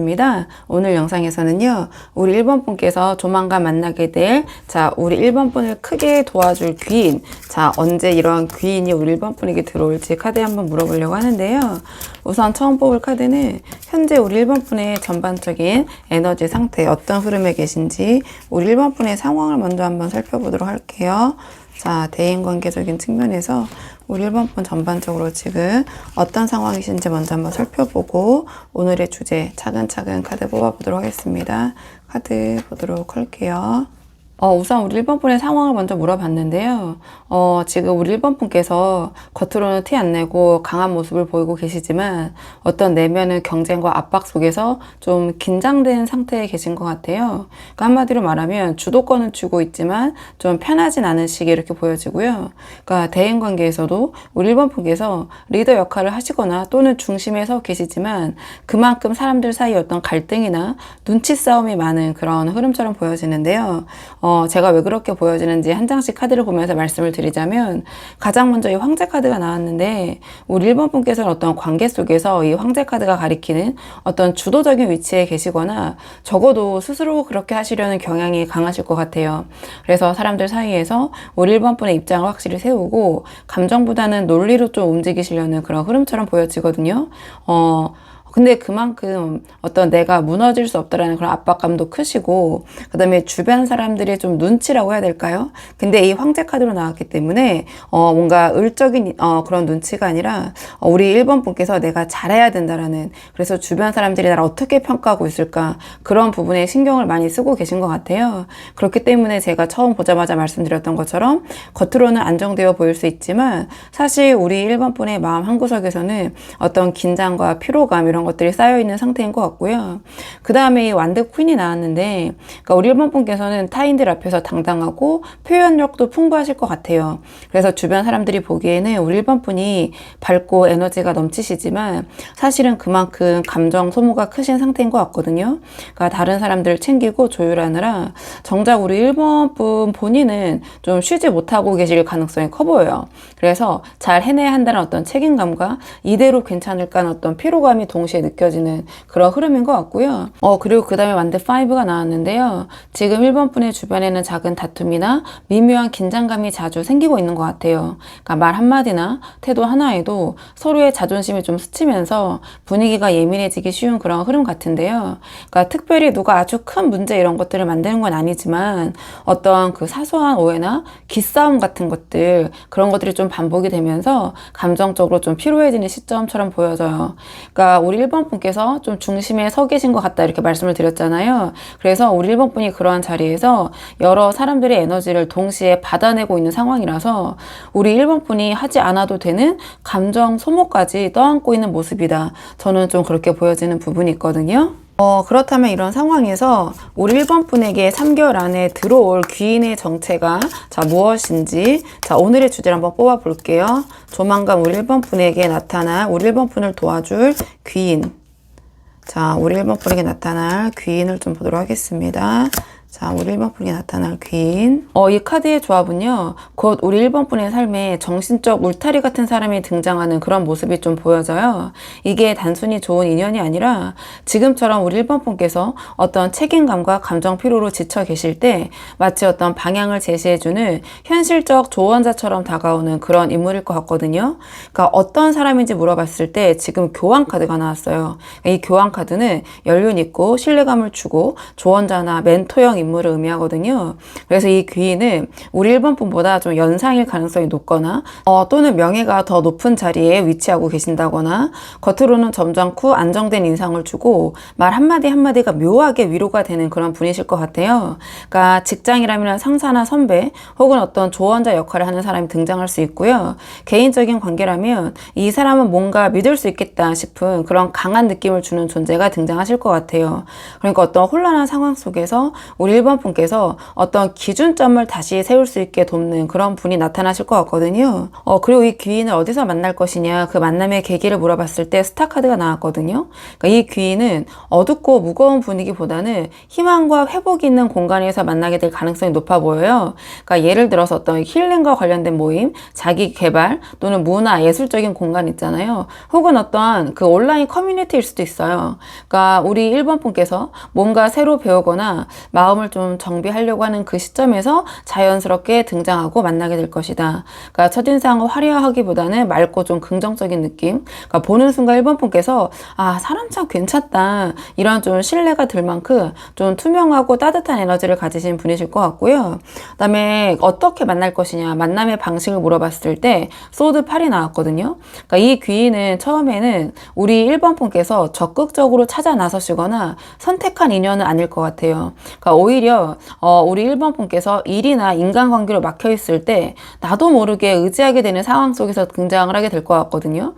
반갑습니다. 오늘 영상에서는요, 우리 1번 분께서 조만간 만나게 될, 우리 1번 분을 크게 도와줄 귀인, 언제 이런 귀인이 우리 1번 분에게 들어올지 카드에 한번 물어보려고 하는데요. 우선 처음 뽑을 카드는 현재 우리 1번 분의 전반적인 에너지 상태, 어떤 흐름에 계신지 우리 1번 분의 상황을 먼저 한번 살펴보도록 할게요. 대인관계적인 측면에서 우리 1번 분 전반적으로 지금 어떤 상황이신지 먼저 한번 살펴보고 오늘의 주제 차근차근 카드 뽑아보도록 하겠습니다. 카드 보도록 할게요. 우선 우리 1번 분의 상황을 먼저 물어봤는데요. 지금 우리 1번 분께서 겉으로는 티 안 내고 강한 모습을 보이고 계시지만 어떤 내면의 경쟁과 압박 속에서 좀 긴장된 상태에 계신 것 같아요. 그러니까 한마디로 말하면 주도권은 쥐고 있지만 좀 편하진 않은 시기 이렇게 보여지고요. 그러니까 대인 관계에서도 우리 1번 분께서 리더 역할을 하시거나 또는 중심에 서 계시지만 그만큼 사람들 사이에 어떤 갈등이나 눈치 싸움이 많은 그런 흐름처럼 보여지는데요. 제가 왜 그렇게 보여지는지 한 장씩 카드를 보면서 말씀을 드리자면 가장 먼저 이 황제 카드가 나왔는데 우리 1번 분께서는 어떤 관계 속에서 이 황제 카드가 가리키는 어떤 주도적인 위치에 계시거나 적어도 스스로 그렇게 하시려는 경향이 강하실 것 같아요. 그래서 사람들 사이에서 우리 1번 분의 입장을 확실히 세우고 감정보다는 논리로 좀 움직이시려는 그런 흐름처럼 보여지거든요. 근데 그만큼 어떤 내가 무너질 수 없다라는 그런 압박감도 크시고 그 다음에 주변 사람들의 좀 눈치라고 해야 될까요? 근데 이 황제 카드로 나왔기 때문에 뭔가 을적인 그런 눈치가 아니라 우리 1번 분께서 내가 잘해야 된다라는, 그래서 주변 사람들이 나를 어떻게 평가하고 있을까 그런 부분에 신경을 많이 쓰고 계신 것 같아요. 그렇기 때문에 제가 처음 보자마자 말씀드렸던 것처럼 겉으로는 안정되어 보일 수 있지만 사실 우리 1번 분의 마음 한구석에서는 어떤 긴장과 피로감 이런 것들이 쌓여있는 상태인 것 같고요. 그 다음에 이 완드 퀸이 나왔는데 그러니까 우리 1번 분께서는 타인들 앞에서 당당하고 표현력도 풍부하실 것 같아요. 그래서 주변 사람들이 보기에는 우리 1번 분이 밝고 에너지가 넘치시지만 사실은 그만큼 감정 소모가 크신 상태인 것 같거든요. 그러니까 다른 사람들을 챙기고 조율하느라 정작 우리 1번 분 본인은 좀 쉬지 못하고 계실 가능성이 커 보여요. 그래서 잘 해내야 한다는 어떤 책임감과 이대로 괜찮을까 하는 어떤 피로감이 동시에 느껴지는 그런 흐름인 것 같고요. 그리고 그 다음에 완드 5가 나왔는데요. 지금 1번 분의 주변에는 작은 다툼이나 미묘한 긴장감이 자주 생기고 있는 것 같아요. 그러니까 말 한마디나 태도 하나에도 서로의 자존심이 좀 스치면서 분위기가 예민해지기 쉬운 그런 흐름 같은데요. 그러니까 특별히 누가 아주 큰 문제 이런 것들을 만드는 건 아니지만 어떤 그 사소한 오해나 기싸움 같은 것들, 그런 것들이 좀 반복이 되면서 감정적으로 좀 피로해지는 시점처럼 보여져요. 그러니까 우리 1번 분께서 좀 중심에 서 계신 것 같다 이렇게 말씀을 드렸잖아요. 그래서 우리 1번 분이 그러한 자리에서 여러 사람들의 에너지를 동시에 받아내고 있는 상황이라서 우리 1번 분이 하지 않아도 되는 감정 소모까지 떠안고 있는 모습이다. 저는 좀 그렇게 보여지는 부분이 있거든요. 그렇다면 이런 상황에서 우리 1번 분에게 3개월 안에 들어올 귀인의 정체가 무엇인지 오늘의 주제를 한번 뽑아 볼게요. 조만간 우리 1번 분에게 나타날 우리 1번 분을 도와줄 귀인. 우리 1번 분에게 나타날 귀인을 좀 보도록 하겠습니다. 우리 1번 분에게 나타날 귀인. 이 카드의 조합은요, 곧 우리 1번 분의 삶에 정신적 울타리 같은 사람이 등장하는 그런 모습이 좀 보여져요. 이게 단순히 좋은 인연이 아니라 지금처럼 우리 1번 분께서 어떤 책임감과 감정 피로로 지쳐 계실 때 마치 어떤 방향을 제시해주는 현실적 조언자처럼 다가오는 그런 인물일 것 같거든요. 그러니까 어떤 사람인지 물어봤을 때 지금 교황 카드가 나왔어요. 이 교황 카드는 연륜 있고 신뢰감을 주고 조언자나 멘토형 인물을 의미하거든요. 그래서 이 귀인은 우리 1번 분보다 좀 연상일 가능성이 높거나 또는 명예가 더 높은 자리에 위치하고 계신다거나 겉으로는 점잖고 안정된 인상을 주고 말 한마디 한마디가 묘하게 위로가 되는 그런 분이실 것 같아요. 그러니까 직장이라면 상사나 선배 혹은 어떤 조언자 역할을 하는 사람이 등장할 수 있고요. 개인적인 관계라면 이 사람은 뭔가 믿을 수 있겠다 싶은 그런 강한 느낌을 주는 존재가 등장하실 것 같아요. 그러니까 어떤 혼란한 상황 속에서 우리 우리 1번 분께서 어떤 기준점을 다시 세울 수 있게 돕는 그런 분이 나타나실 것 같거든요. 그리고 이 귀인을 어디서 만날 것이냐, 그 만남의 계기를 물어봤을 때 스타 카드가 나왔거든요. 그러니까 이 귀인은 어둡고 무거운 분위기보다는 희망과 회복이 있는 공간에서 만나게 될 가능성이 높아 보여요. 그러니까 예를 들어서 어떤 힐링과 관련된 모임, 자기 개발 또는 문화, 예술적인 공간 있잖아요. 혹은 어떠한 그 온라인 커뮤니티일 수도 있어요. 그러니까 우리 1번 분께서 뭔가 새로 배우거나 마음을 좀 정비하려고 하는 그 시점에서 자연스럽게 등장하고 만나게 될 것이다. 그러니까 첫인상은 화려하기보다는 맑고 좀 긍정적인 느낌. 그러니까 보는 순간 1번 분께서 아, 사람 참 괜찮다. 이런 좀 신뢰가 들 만큼 좀 투명하고 따뜻한 에너지를 가지신 분이실 것 같고요. 그다음에 어떻게 만날 것이냐, 만남의 방식을 물어봤을 때 소드 8이 나왔거든요. 그러니까 이 귀인은 처음에는 우리 1번 분께서 적극적으로 찾아 나서시거나 선택한 인연은 아닐 것 같아요. 그러니까 오히려 우리 1번 분께서 일이나 인간관계로 막혀 있을 때 나도 모르게 의지하게 되는 상황 속에서 등장을 하게 될 것 같거든요.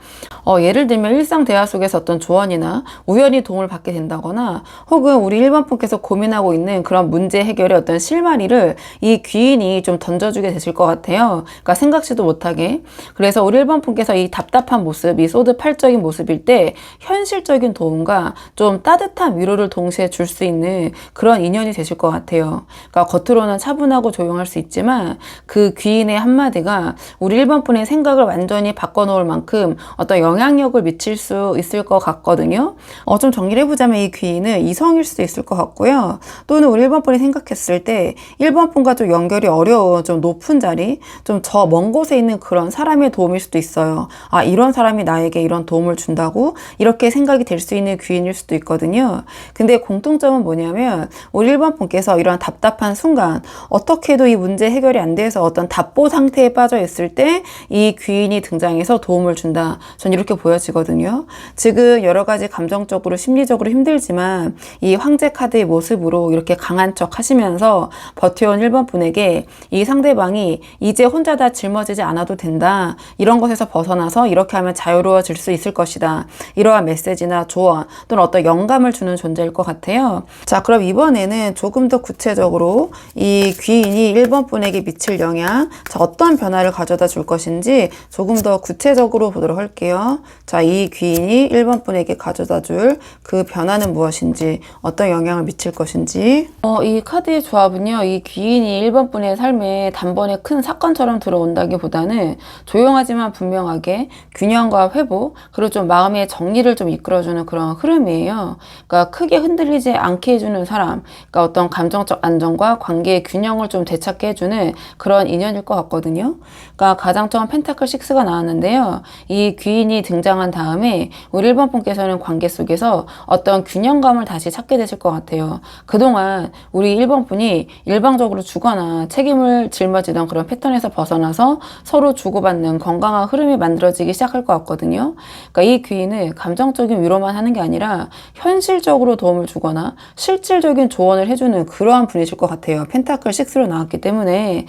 예를 들면 일상 대화 속에서 어떤 조언이나 우연히 도움을 받게 된다거나 혹은 우리 1번 분께서 고민하고 있는 그런 문제 해결의 어떤 실마리를 이 귀인이 좀 던져주게 되실 것 같아요. 그러니까 생각지도 못하게. 그래서 우리 1번 분께서 이 답답한 모습, 이 소드 8적인 모습일 때 현실적인 도움과 좀 따뜻한 위로를 동시에 줄 수 있는 그런 인연이 되실 것 같아요. 그러니까 겉으로는 차분하고 조용할 수 있지만 그 귀인의 한마디가 우리 1번 분의 생각을 완전히 바꿔놓을 만큼 어떤 영향력을 미칠 수 있을 것 같거든요. 좀 정리를 해보자면 이 귀인은 이성일 수도 있을 것 같고요. 또는 우리 1번 분이 생각했을 때 1번 분과 좀 연결이 어려운 좀 높은 자리, 좀 저 먼 곳에 있는 그런 사람의 도움일 수도 있어요. 아, 이런 사람이 나에게 이런 도움을 준다고 이렇게 생각이 될 수 있는 귀인일 수도 있거든요. 근데 공통점은 뭐냐면 우리 1번 분께서 이런 답답한 순간 어떻게 해도 이 문제 해결이 안 돼서 어떤 답보 상태에 빠져 있을 때 이 귀인이 등장해서 도움을 준다. 전 이렇게 보여지거든요. 지금 여러 가지 감정적으로 심리적으로 힘들지만 이 황제 카드의 모습으로 이렇게 강한 척 하시면서 버텨온 1번 분에게 이 상대방이 이제 혼자 다 짊어지지 않아도 된다. 이런 것에서 벗어나서 이렇게 하면 자유로워질 수 있을 것이다. 이러한 메시지나 조언 또는 어떤 영감을 주는 존재일 것 같아요. 자, 그럼 이번에는 조금 더 구체적으로 이 귀인이 1번 분에게 미칠 영향, 자, 어떤 변화를 가져다 줄 것인지 조금 더 구체적으로 보도록 할게요. 자, 이 귀인이 1번 분에게 가져다 줄 그 변화는 무엇인지, 어떤 영향을 미칠 것인지. 이 카드의 조합은요, 이 귀인이 1번 분의 삶에 단번에 큰 사건처럼 들어온다기보다는 조용하지만 분명하게 균형과 회복, 그리고 좀 마음의 정리를 좀 이끌어주는 그런 흐름이에요. 그러니까 크게 흔들리지 않게 해주는 사람, 그러니까 어떤 감정적 안정과 관계의 균형을 좀 되찾게 해주는 그런 인연일 것 같거든요. 그러니까 가장 처음 펜타클 6가 나왔는데요. 이 귀인이 등장한 다음에 우리 1번 분께서는 관계 속에서 어떤 균형감을 다시 찾게 되실 것 같아요. 그동안 우리 1번 분이 일방적으로 주거나 책임을 짊어지던 그런 패턴에서 벗어나서 서로 주고받는 건강한 흐름이 만들어지기 시작할 것 같거든요. 그러니까 이 귀인은 감정적인 위로만 하는 게 아니라 현실적으로 도움을 주거나 실질적인 조언을 해주는 그러한 분이실 것 같아요. 펜타클 6로 나왔기 때문에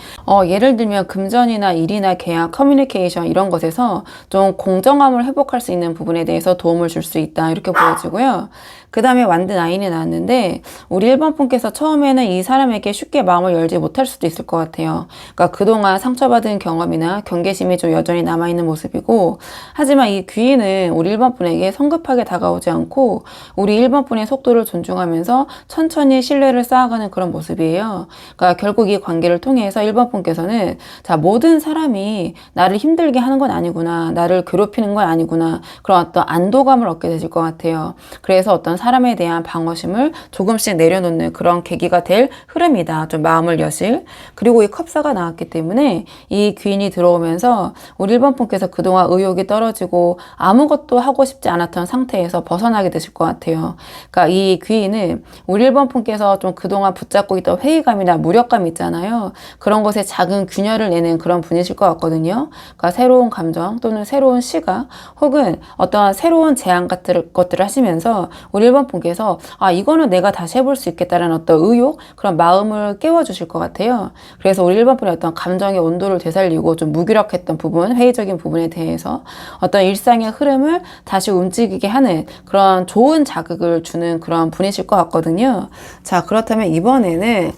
예를 들면 금전이나 일이나 계약, 커뮤니케이션 이런 것에서 좀 공정함을 회복할 수 있는 부분에 대해서 도움을 줄 수 있다. 이렇게 보여지고요. 그 다음에 완드 9이 나왔는데 우리 1번 분께서 처음에는 이 사람에게 쉽게 마음을 열지 못할 수도 있을 것 같아요. 그러니까 그동안 상처받은 경험이나 경계심이 좀 여전히 남아있는 모습이고, 하지만 이 귀인은 우리 1번 분에게 성급하게 다가오지 않고 우리 1번 분의 속도를 존중하면서 천천히 신뢰를 쌓아가는 그런 모습이에요. 그러니까 결국 이 관계를 통해서 1번 분께서는 자, 모든 사람이 나를 힘들게 하는 건 아니구나, 나를 괴롭히는 건 아니구나, 그런 어떤 안도감을 얻게 되실 것 같아요. 그래서 어떤 사람에 대한 방어심을 조금씩 내려놓는 그런 계기가 될 흐름이다. 좀 마음을 여실. 그리고 이 컵사가 나왔기 때문에 이 귀인이 들어오면서 우리 1번 분께서 그동안 의욕이 떨어지고 아무것도 하고 싶지 않았던 상태에서 벗어나게 되실 것 같아요. 그러니까 이 귀인은 우리 1번 분께서 좀 그동안 붙잡고 있던 회의감이나 무력감 있잖아요. 그런 것에 작은 균열을 내는 그런 분이실 것 같거든요. 그러니까 새로운 감정 또는 새로운 시각 혹은 어떠한 새로운 제안 같은 것들을 하시면서 우리 우리 1번 분께서 이거는 내가 다시 해볼 수 있겠다라는 어떤 의욕, 그런 마음을 깨워주실 것 같아요. 그래서 우리 1번 분의 어떤 감정의 온도를 되살리고 좀 무기력했던 부분, 회의적인 부분에 대해서 어떤 일상의 흐름을 다시 움직이게 하는 그런 좋은 자극을 주는 그런 분이실 것 같거든요. 자, 그렇다면 이번에는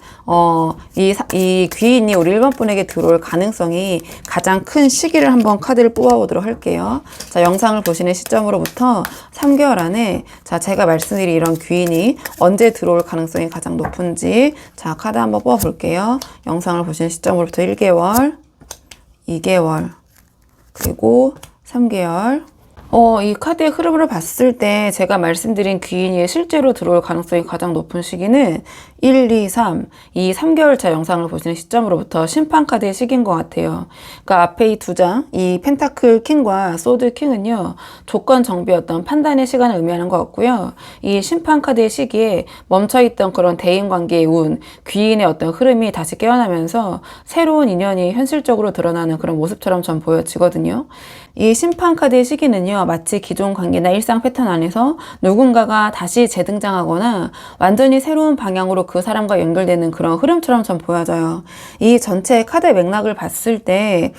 이 귀인이 우리 1번 분에게 들어올 가능성이 가장 큰 시기를 한번 카드를 뽑아보도록 할게요. 자, 영상을 보시는 시점으로부터 3개월 안에 제가 말씀드린 이런 귀인이 언제 들어올 가능성이 가장 높은지 카드 한번 뽑아볼게요. 영상을 보시는 시점으로부터 1개월, 2개월, 그리고 3개월. 이 카드의 흐름을 봤을 때 제가 말씀드린 귀인이 실제로 들어올 가능성이 가장 높은 시기는 1, 2, 3, 이 3개월 차 영상을 보시는 시점으로부터 심판 카드의 시기인 것 같아요. 그러니까 앞에 이 두 장, 이 펜타클 킹과 소드 킹은요, 조건 정비 어떤 판단의 시간을 의미하는 것 같고요. 이 심판 카드의 시기에 멈춰있던 그런 대인 관계의 운, 귀인의 어떤 흐름이 다시 깨어나면서 새로운 인연이 현실적으로 드러나는 그런 모습처럼 전 보여지거든요. 이 심판 카드의 시기는요, 마치 기존 관계나 일상 패턴 안에서 누군가가 다시 재등장하거나 완전히 새로운 방향으로 그 사람과 연결되는 그런 흐름처럼 전 보여져요. 이 전체 카드의 맥락을 봤을 때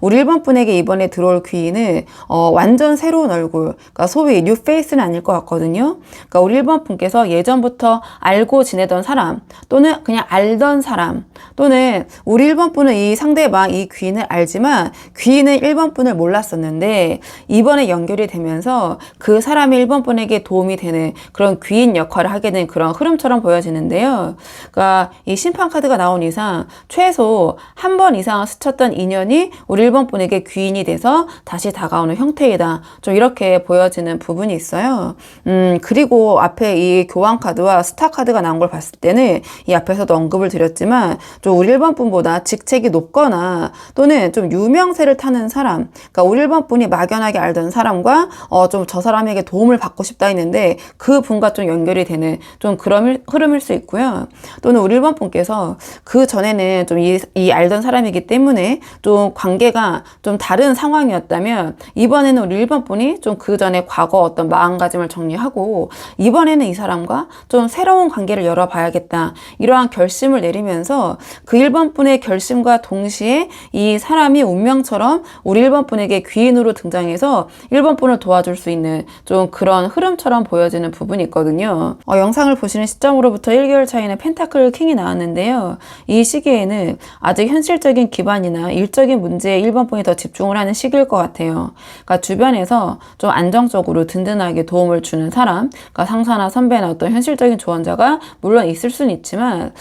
우리 1번 분에게 이번에 들어올 귀인은 완전 새로운 얼굴, 그러니까 소위 뉴 페이스는 아닐 것 같거든요. 그러니까 우리 1번 분께서 예전부터 알고 지내던 사람, 또는 그냥 알던 사람, 또는 우리 1번 분은 이 상대방, 이 귀인을 알지만 귀인은 1번 분을 몰랐었는데 이번에 연결이 되면서 그 사람이 1번 분에게 도움이 되는 그런 귀인 역할을 하게 된 그런 흐름처럼 보여지는데요. 그러니까 이 심판 카드가 나온 이상 최소 한 번 이상 스쳤던 인연이 우리 1번 분에게 귀인이 돼서 다시 다가오는 형태이다. 좀 이렇게 보여지는 부분이 있어요. 그리고 앞에 이 교황 카드와 스타 카드가 나온 걸 봤을 때는 이 앞에서도 언급을 드렸지만 좀 우리 1번 분보다 직책이 높거나 또는 좀 유명세를 타는 사람, 그러니까 우리 1번 분이 막연하게 알던 사람과 좀 저 사람에게 도움을 받고 싶다 했는데 그 분과 좀 연결이 되는 좀 그런 흐름일 수 있고요. 또는 우리 1번 분께서 그 전에는 좀 이 알던 사람이기 때문에 좀 관계가 좀 다른 상황이었다면 이번에는 우리 1번 분이 좀 그 전에 과거 어떤 마음가짐을 정리하고 이번에는 이 사람과 좀 새로운 관계를 열어봐야겠다. 이러한 결심을 내리면서 그 1번 분의 결심과 동시에 이 사람이 운명처럼 우리 1번 분에게 귀인으로 등장해서 1번 분을 도와줄 수 있는 좀 그런 흐름처럼 보여지는 부분이 있거든요. 영상을 보시는 시점으로부터 1개월 차이는 펜타클 킹이 나왔는데요. 이 시기에는 아직 현실적인 기반이나 일적인 문제에 1번 분이 더 집중을 하는 시기일 것 같아요. 그러니까 주변에서 좀 안정적으로 든든하게 도움을 주는 사람, 그러니까 상사나 선배나 어떤 현실적인 조언자가 물론 있을 수는 있지만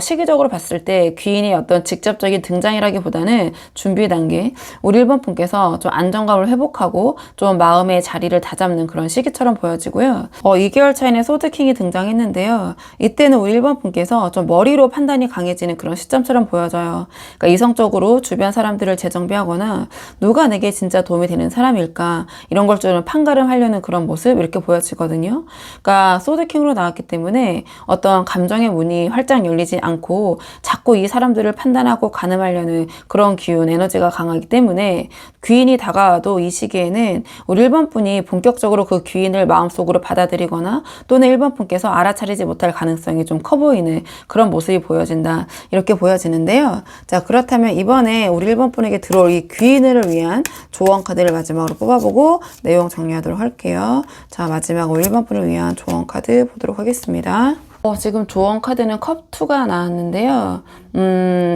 시기적으로 봤을 때 귀인이 어떤 직접적인 등장이라기보다는 준비 단계, 우리 1번 분께서 좀 안정감을 회복하고 좀 마음의 자리를 다잡는 그런 시기처럼 보여지고요. 2개월 차이는 소드킹이 등장했는데요. 이때는 우리 1번 분께서 좀 머리로 판단이 강해지는 그런 시점처럼 보여져요. 그러니까 이성적으로 주변 사람들을 재정비하거나 누가 내게 진짜 도움이 되는 사람일까 이런 걸 좀 판가름하려는 그런 모습 이렇게 보여지거든요. 그러니까 소드킹으로 나왔기 때문에 어떤 감정의 문이 활짝 열리지 않고 자꾸 이 사람들을 판단하고 가늠하려는 그런 기운, 에너지가 강하기 때문에 귀인이 다가와도 이 시기에는 우리 1번 분이 본격적으로 그 귀인을 마음속으로 받아들이거나 또는 1번 분께서 알아차리지 못할 가능성이 좀 커 보이는 그런 모습이 보여진다. 이렇게 보여지는데요. 자, 그렇다면 이번에 우리 1번 분에게 들어올 이 귀인을 위한 조언 카드를 마지막으로 뽑아보고 내용 정리하도록 할게요. 자, 마지막 우리 1번 분을 위한 조언 카드 보도록 하겠습니다. 지금 조언 카드는 컵2가 나왔는데요.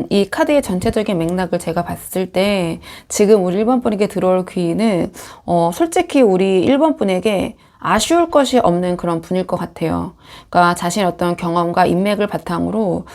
이 카드의 전체적인 맥락을 제가 봤을 때 지금 우리 1번 분에게 들어올 귀인은 솔직히 우리 1번 분에게 아쉬울 것이 없는 그런 분일 것 같아요. 그러니까 자신의 어떤 경험과 인맥을 바탕으로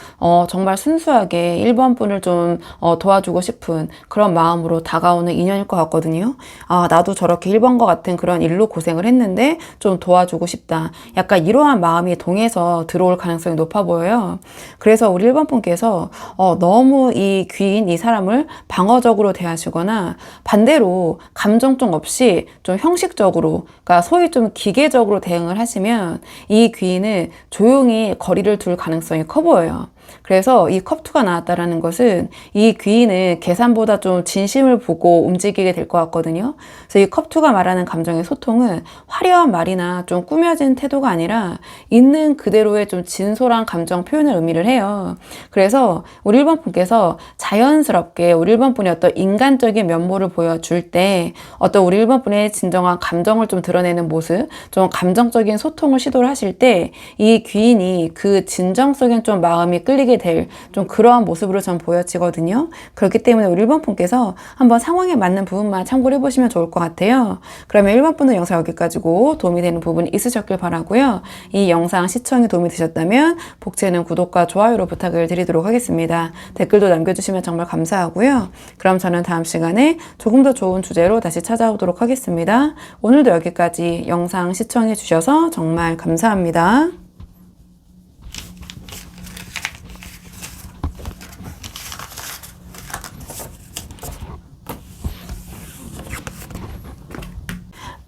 정말 순수하게 1번 분을 좀 도와주고 싶은 그런 마음으로 다가오는 인연일 것 같거든요. 나도 저렇게 1번과 같은 그런 일로 고생을 했는데 좀 도와주고 싶다. 약간 이러한 마음이 동해서 들어올 가능성이 높아 보여요. 그래서 우리 1번 분께서 너무 이 귀인, 이 사람을 방어적으로 대하시거나 반대로 감정적 없이 좀 형식적으로, 그러니까 소위 좀 기계적으로 대응을 하시면 이 귀인은 조용히 거리를 둘 가능성이 커 보여요. 그래서 이 컵2가 나왔다라는 것은 이 귀인은 계산보다 좀 진심을 보고 움직이게 될 것 같거든요. 그래서 이 컵2가 말하는 감정의 소통은 화려한 말이나 좀 꾸며진 태도가 아니라 있는 그대로의 좀 진솔한 감정 표현을 의미를 해요. 그래서 우리 1번 분께서 자연스럽게 우리 1번 분의 어떤 인간적인 면모를 보여줄 때 어떤 우리 1번 분의 진정한 감정을 좀 드러내는 모습, 좀 감정적인 소통을 시도를 하실 때 이 귀인이 그 진정성인 좀 마음이 끌리게 될 좀 그러한 모습으로 전 보여지거든요. 그렇기 때문에 우리 1번 분께서 한번 상황에 맞는 부분만 참고를 해보시면 좋을 것 같아요. 그러면 1번 분은 영상 여기까지고 도움이 되는 부분이 있으셨길 바라고요. 이 영상 시청에 도움이 되셨다면 복채는 구독과 좋아요로 부탁을 드리도록 하겠습니다. 댓글도 남겨주시면 정말 감사하고요. 그럼 저는 다음 시간에 조금 더 좋은 주제로 다시 찾아오도록 하겠습니다. 오늘도 여기까지 영상 시청해 주셔서 정말 감사합니다.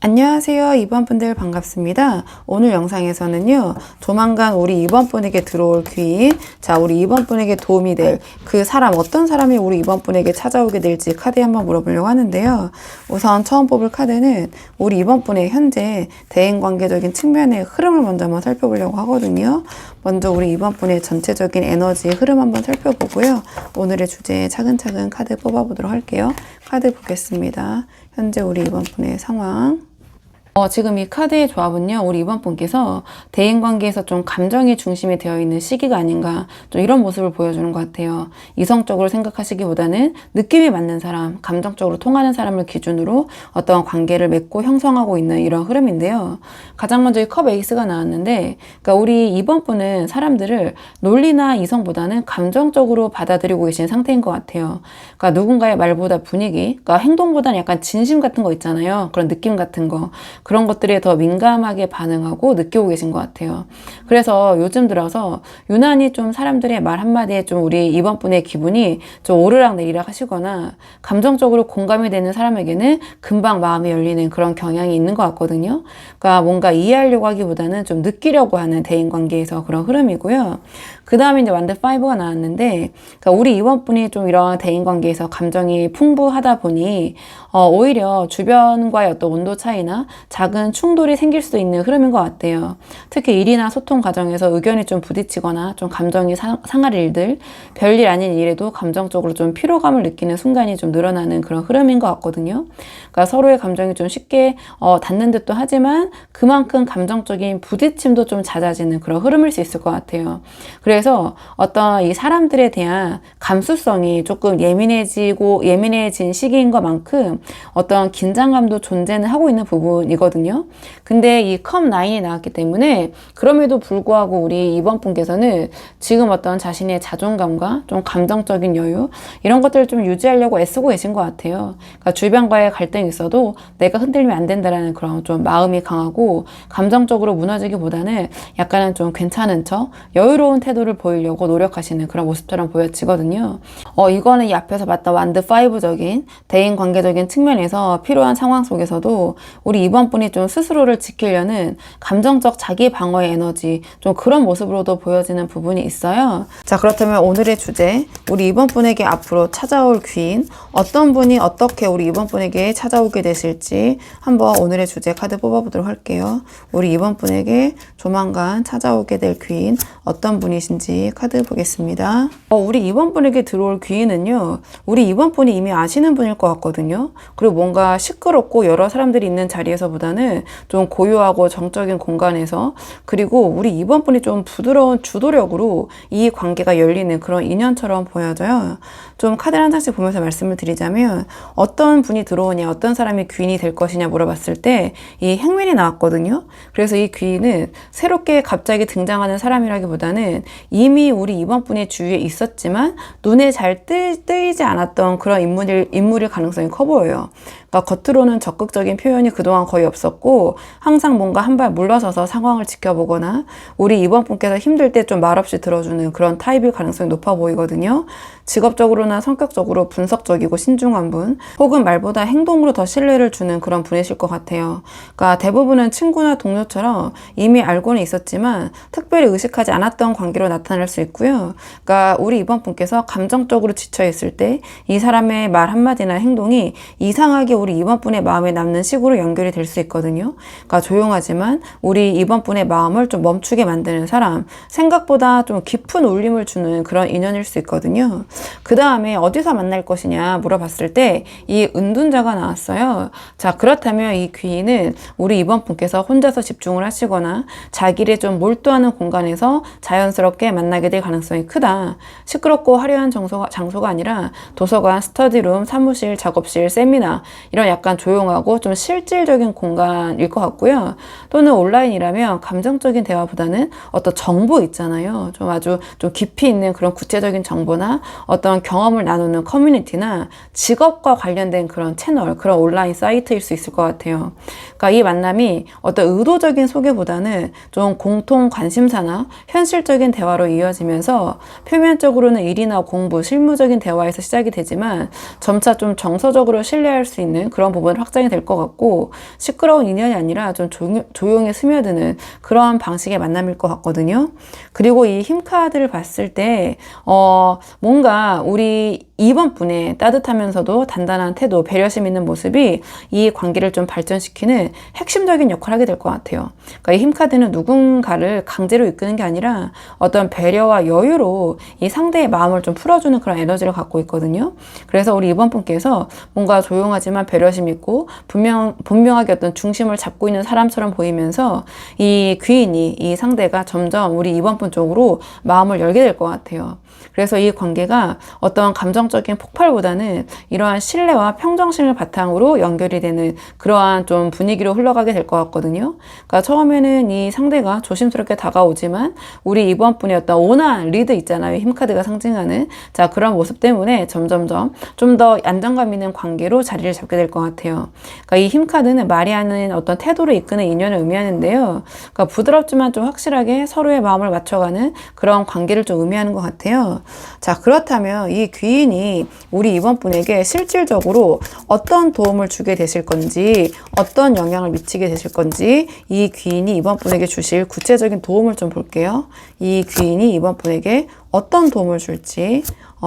안녕하세요. 2번 분들 반갑습니다. 오늘 영상에서는요, 조만간 우리 2번 분에게 들어올 귀인, 자, 우리 2번 분에게 도움이 될 그 사람, 어떤 사람이 우리 2번 분에게 찾아오게 될지 카드에 한번 물어보려고 하는데요. 우선 처음 뽑을 카드는 우리 2번 분의 현재 대인관계적인 측면의 흐름을 먼저 한번 살펴보려고 하거든요. 먼저 우리 2번 분의 전체적인 에너지의 흐름 한번 살펴보고요. 오늘의 주제에 차근차근 카드 뽑아보도록 할게요. 카드 보겠습니다. 현재 우리 2번 분의 상황. 지금 이 카드의 조합은요, 우리 2번 분께서 대인관계에서 좀 감정이 중심이 되어 있는 시기가 아닌가, 좀 이런 모습을 보여주는 것 같아요. 이성적으로 생각하시기보다는 느낌이 맞는 사람, 감정적으로 통하는 사람을 기준으로 어떤 관계를 맺고 형성하고 있는 이런 흐름인데요. 가장 먼저 이 컵 에이스가 나왔는데, 그러니까 우리 2번 분은 사람들을 논리나 이성보다는 감정적으로 받아들이고 계신 상태인 것 같아요. 그러니까 누군가의 말보다 분위기, 그러니까 행동보다는 약간 진심 같은 거 있잖아요. 그런 느낌 같은 거. 그런 것들에 더 민감하게 반응하고 느끼고 계신 것 같아요. 그래서 요즘 들어서 유난히 좀 사람들의 말 한마디에 좀 우리 2번 분의 기분이 좀 오르락 내리락 하시거나 감정적으로 공감이 되는 사람에게는 금방 마음이 열리는 그런 경향이 있는 것 같거든요. 그러니까 뭔가 이해하려고 하기보다는 좀 느끼려고 하는 대인관계에서 그런 흐름이고요. 그 다음에 이제 완드 5가 나왔는데, 그러니까 우리 2번 분이 좀 이런 대인관계에서 감정이 풍부하다 보니 오히려 주변과의 어떤 온도 차이나 작은 충돌이 생길 수도 있는 흐름인 것 같아요. 특히 일이나 소통 과정에서 의견이 좀 부딪히거나 좀 감정이 상할 일들, 별일 아닌 일에도 감정적으로 좀 피로감을 느끼는 순간이 좀 늘어나는 그런 흐름인 것 같거든요. 그러니까 서로의 감정이 좀 쉽게 닿는 듯도 하지만 그만큼 감정적인 부딪힘도 좀 잦아지는 그런 흐름일 수 있을 것 같아요. 그래서 어떤 이 사람들에 대한 감수성이 조금 예민해진 시기인 것만큼 어떤 긴장감도 존재는 하고 있는 부분이거든요. 근데 이 컵 9이 나왔기 때문에 그럼에도 불구하고 우리 2번 분께서는 지금 어떤 자신의 자존감과 좀 감정적인 여유 이런 것들을 좀 유지하려고 애쓰고 계신 것 같아요. 그러니까 주변과의 갈등이 있어도 내가 흔들리면 안 된다라는 그런 좀 마음이 강하고 감정적으로 무너지기보다는 약간은 좀 괜찮은 척 여유로운 태도를 보이려고 노력하시는 그런 모습처럼 보여지거든요. 이거는 이 앞에서 봤던 완드 5적인 대인관계적인 측면에서 필요한 상황 속에서도 우리 2번 분이 좀 스스로를 지키려는 감정적 자기 방어의 에너지 좀 그런 모습으로도 보여지는 부분이 있어요. 자, 그렇다면 오늘의 주제, 우리 2번 분에게 앞으로 찾아올 귀인, 어떤 분이 어떻게 우리 2번 분에게 찾아오게 되실지 한번 오늘의 주제 카드 뽑아보도록 할게요. 우리 2번 분에게 조만간 찾아오게 될 귀인 어떤 분이신지 카드 보겠습니다. 우리 2번 분에게 들어올 귀인은요, 우리 2번 분이 이미 아시는 분일 것 같거든요. 그리고 뭔가 시끄럽고 여러 사람들이 있는 자리에서보다는 좀 고요하고 정적인 공간에서, 그리고 우리 2번 분이 좀 부드러운 주도력으로 이 관계가 열리는 그런 인연처럼 보여져요. 좀 카드 한 장씩 보면서 말씀을 드리자면, 어떤 분이 들어오냐, 어떤 사람이 귀인이 될 것이냐 물어봤을 때 이 행맨이 나왔거든요. 그래서 이 귀인은 새롭게 갑자기 등장하는 사람이라기보다는 이미 우리 2번 분의 주위에 있었지만 눈에 잘 뜨이지 않았던 그런 인물일 가능성이 커 보여요. 그러니까 겉으로는 적극적인 표현이 그동안 거의 없었고 항상 뭔가 한 발 물러서서 상황을 지켜보거나 우리 2번 분께서 힘들 때 좀 말없이 들어주는 그런 타입일 가능성이 높아 보이거든요. 직업적으로나 성격적으로 분석적이고 신중한 분, 혹은 말보다 행동으로 더 신뢰를 주는 그런 분이실 것 같아요. 그러니까 대부분은 친구나 동료처럼 이미 알고는 있었지만 특별히 의식하지 않았던 관계로 나타날 수 있고요. 그러니까 우리 2번 분께서 감정적으로 지쳐 있을 때 이 사람의 말 한마디나 행동이 이상하게 우리 2번 분의 마음에 남는 식으로 연결이 될 수 있거든요. 그러니까 조용하지만 우리 2번 분의 마음을 좀 멈추게 만드는 사람, 생각보다 좀 깊은 울림을 주는 그런 인연일 수 있거든요. 그 다음에 어디서 만날 것이냐 물어봤을 때 이 은둔자가 나왔어요. 자, 그렇다면 이 귀인은 우리 2번 분께서 혼자서 집중을 하시거나 자기를 좀 몰두하는 공간에서 자연스럽게 만나게 될 가능성이 크다. 시끄럽고 화려한 장소가 아니라 도서관, 스터디룸, 사무실, 작업실, 세미나 이런 약간 조용하고 좀 실질적인 공간일 것 같고요. 또는 온라인이라면 감정적인 대화보다는 어떤 정보 있잖아요. 좀 아주 좀 깊이 있는 그런 구체적인 정보나 어떤 경험을 나누는 커뮤니티나 직업과 관련된 그런 채널, 그런 온라인 사이트일 수 있을 것 같아요. 그러니까 이 만남이 어떤 의도적인 소개보다는 좀 공통 관심사나 현실적인 대화로 이어지면서 표면적으로는 일이나 공부, 실무적인 대화에서 시작이 되지만 점차 좀 정서적으로 신뢰할 수 있는 그런 부분을 확장이 될 것 같고 시끄러운 인연이 아니라 좀 조용히 스며드는 그런 방식의 만남일 것 같거든요. 그리고 이 힘카드를 봤을 때 뭔가 우리 2번 분의 따뜻하면서도 단단한 태도, 배려심 있는 모습이 이 관계를 좀 발전시키는 핵심적인 역할을 하게 될 것 같아요. 그러니까 이 힘카드는 누군가를 강제로 이끄는 게 아니라 어떤 배려와 여유로 이 상대의 마음을 좀 풀어주는 그런 에너지를 갖고 있거든요. 그래서 우리 2번 분께서 뭔가 조용하지만 배려심 있고 분명하게 어떤 중심을 잡고 있는 사람처럼 보이면서 이 귀인이, 이 상대가 점점 우리 2번 분 쪽으로 마음을 열게 될 것 같아요. 그래서 이 관계가 어떤 감정적인 폭발보다는 이러한 신뢰와 평정심을 바탕으로 연결이 되는 그러한 좀 분위기로 흘러가게 될 것 같거든요. 그러니까 처음에는 이 상대가 조심스럽게 다가오지만 우리 2번 분의 어떤 온화한 리드 있잖아요. 힘카드가 상징하는. 자, 그런 모습 때문에 점점점 좀 더 안정감 있는 관계로 자리를 잡게 될 것 같아요. 그러니까 이 힘카드는 말이 하는 어떤 태도를 이끄는 인연을 의미하는데요. 그러니까 부드럽지만 좀 확실하게 서로의 마음을 맞춰가는 그런 관계를 좀 의미하는 것 같아요. 자, 그렇다면 이 귀인이 우리 2번 분에게 실질적으로 어떤 도움을 주게 되실 건지, 어떤 영향을 미치게 되실 건지, 이 귀인이 2번 분에게 주실 구체적인 도움을 좀 볼게요. 이 귀인이 2번 분에게 어떤 도움을 줄지,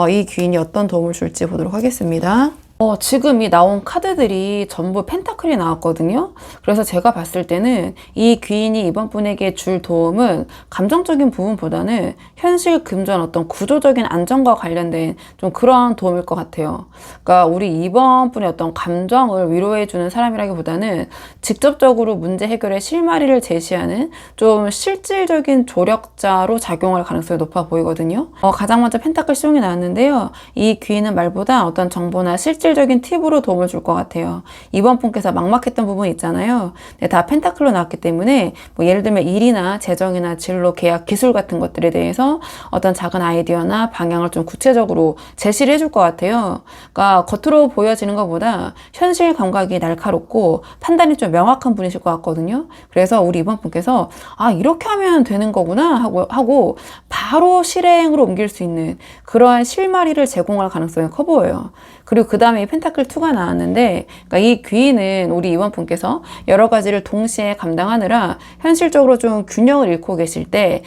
이 귀인이 어떤 도움을 줄지 보도록 하겠습니다. 지금 이 나온 카드들이 전부 펜타클이 나왔거든요. 그래서 제가 봤을 때는 이 귀인이 이번 분에게 줄 도움은 감정적인 부분보다는 현실 금전 어떤 구조적인 안정과 관련된 좀 그런 도움일 것 같아요. 그러니까 우리 이번 분의 어떤 감정을 위로해주는 사람이라기보다는 직접적으로 문제 해결의 실마리를 제시하는 좀 실질적인 조력자로 작용할 가능성이 높아 보이거든요. 가장 먼저 펜타클 시용이 나왔는데요. 이 귀인은 말보다 어떤 정보나 실질적인 팁으로 도움을 줄 것 같아요. 이번 분께서 막막했던 부분 있잖아요. 네, 다 펜타클로 나왔기 때문에 뭐 예를 들면 일이나 재정이나 진로, 계약, 기술 같은 것들에 대해서 어떤 작은 아이디어나 방향을 좀 구체적으로 제시를 해줄 것 같아요. 그러니까 겉으로 보여지는 것보다 현실 감각이 날카롭고 판단이 좀 명확한 분이실 것 같거든요. 그래서 우리 이번 분께서 이렇게 하면 되는 거구나 하고 바로 실행으로 옮길 수 있는 그러한 실마리를 제공할 가능성이 커 보여요. 그리고 그 다음에 펜타클 2가 나왔는데, 그러니까 이 귀인은 우리 이번 분께서 여러 가지를 동시에 감당하느라 현실적으로 좀 균형을 잃고 계실 때,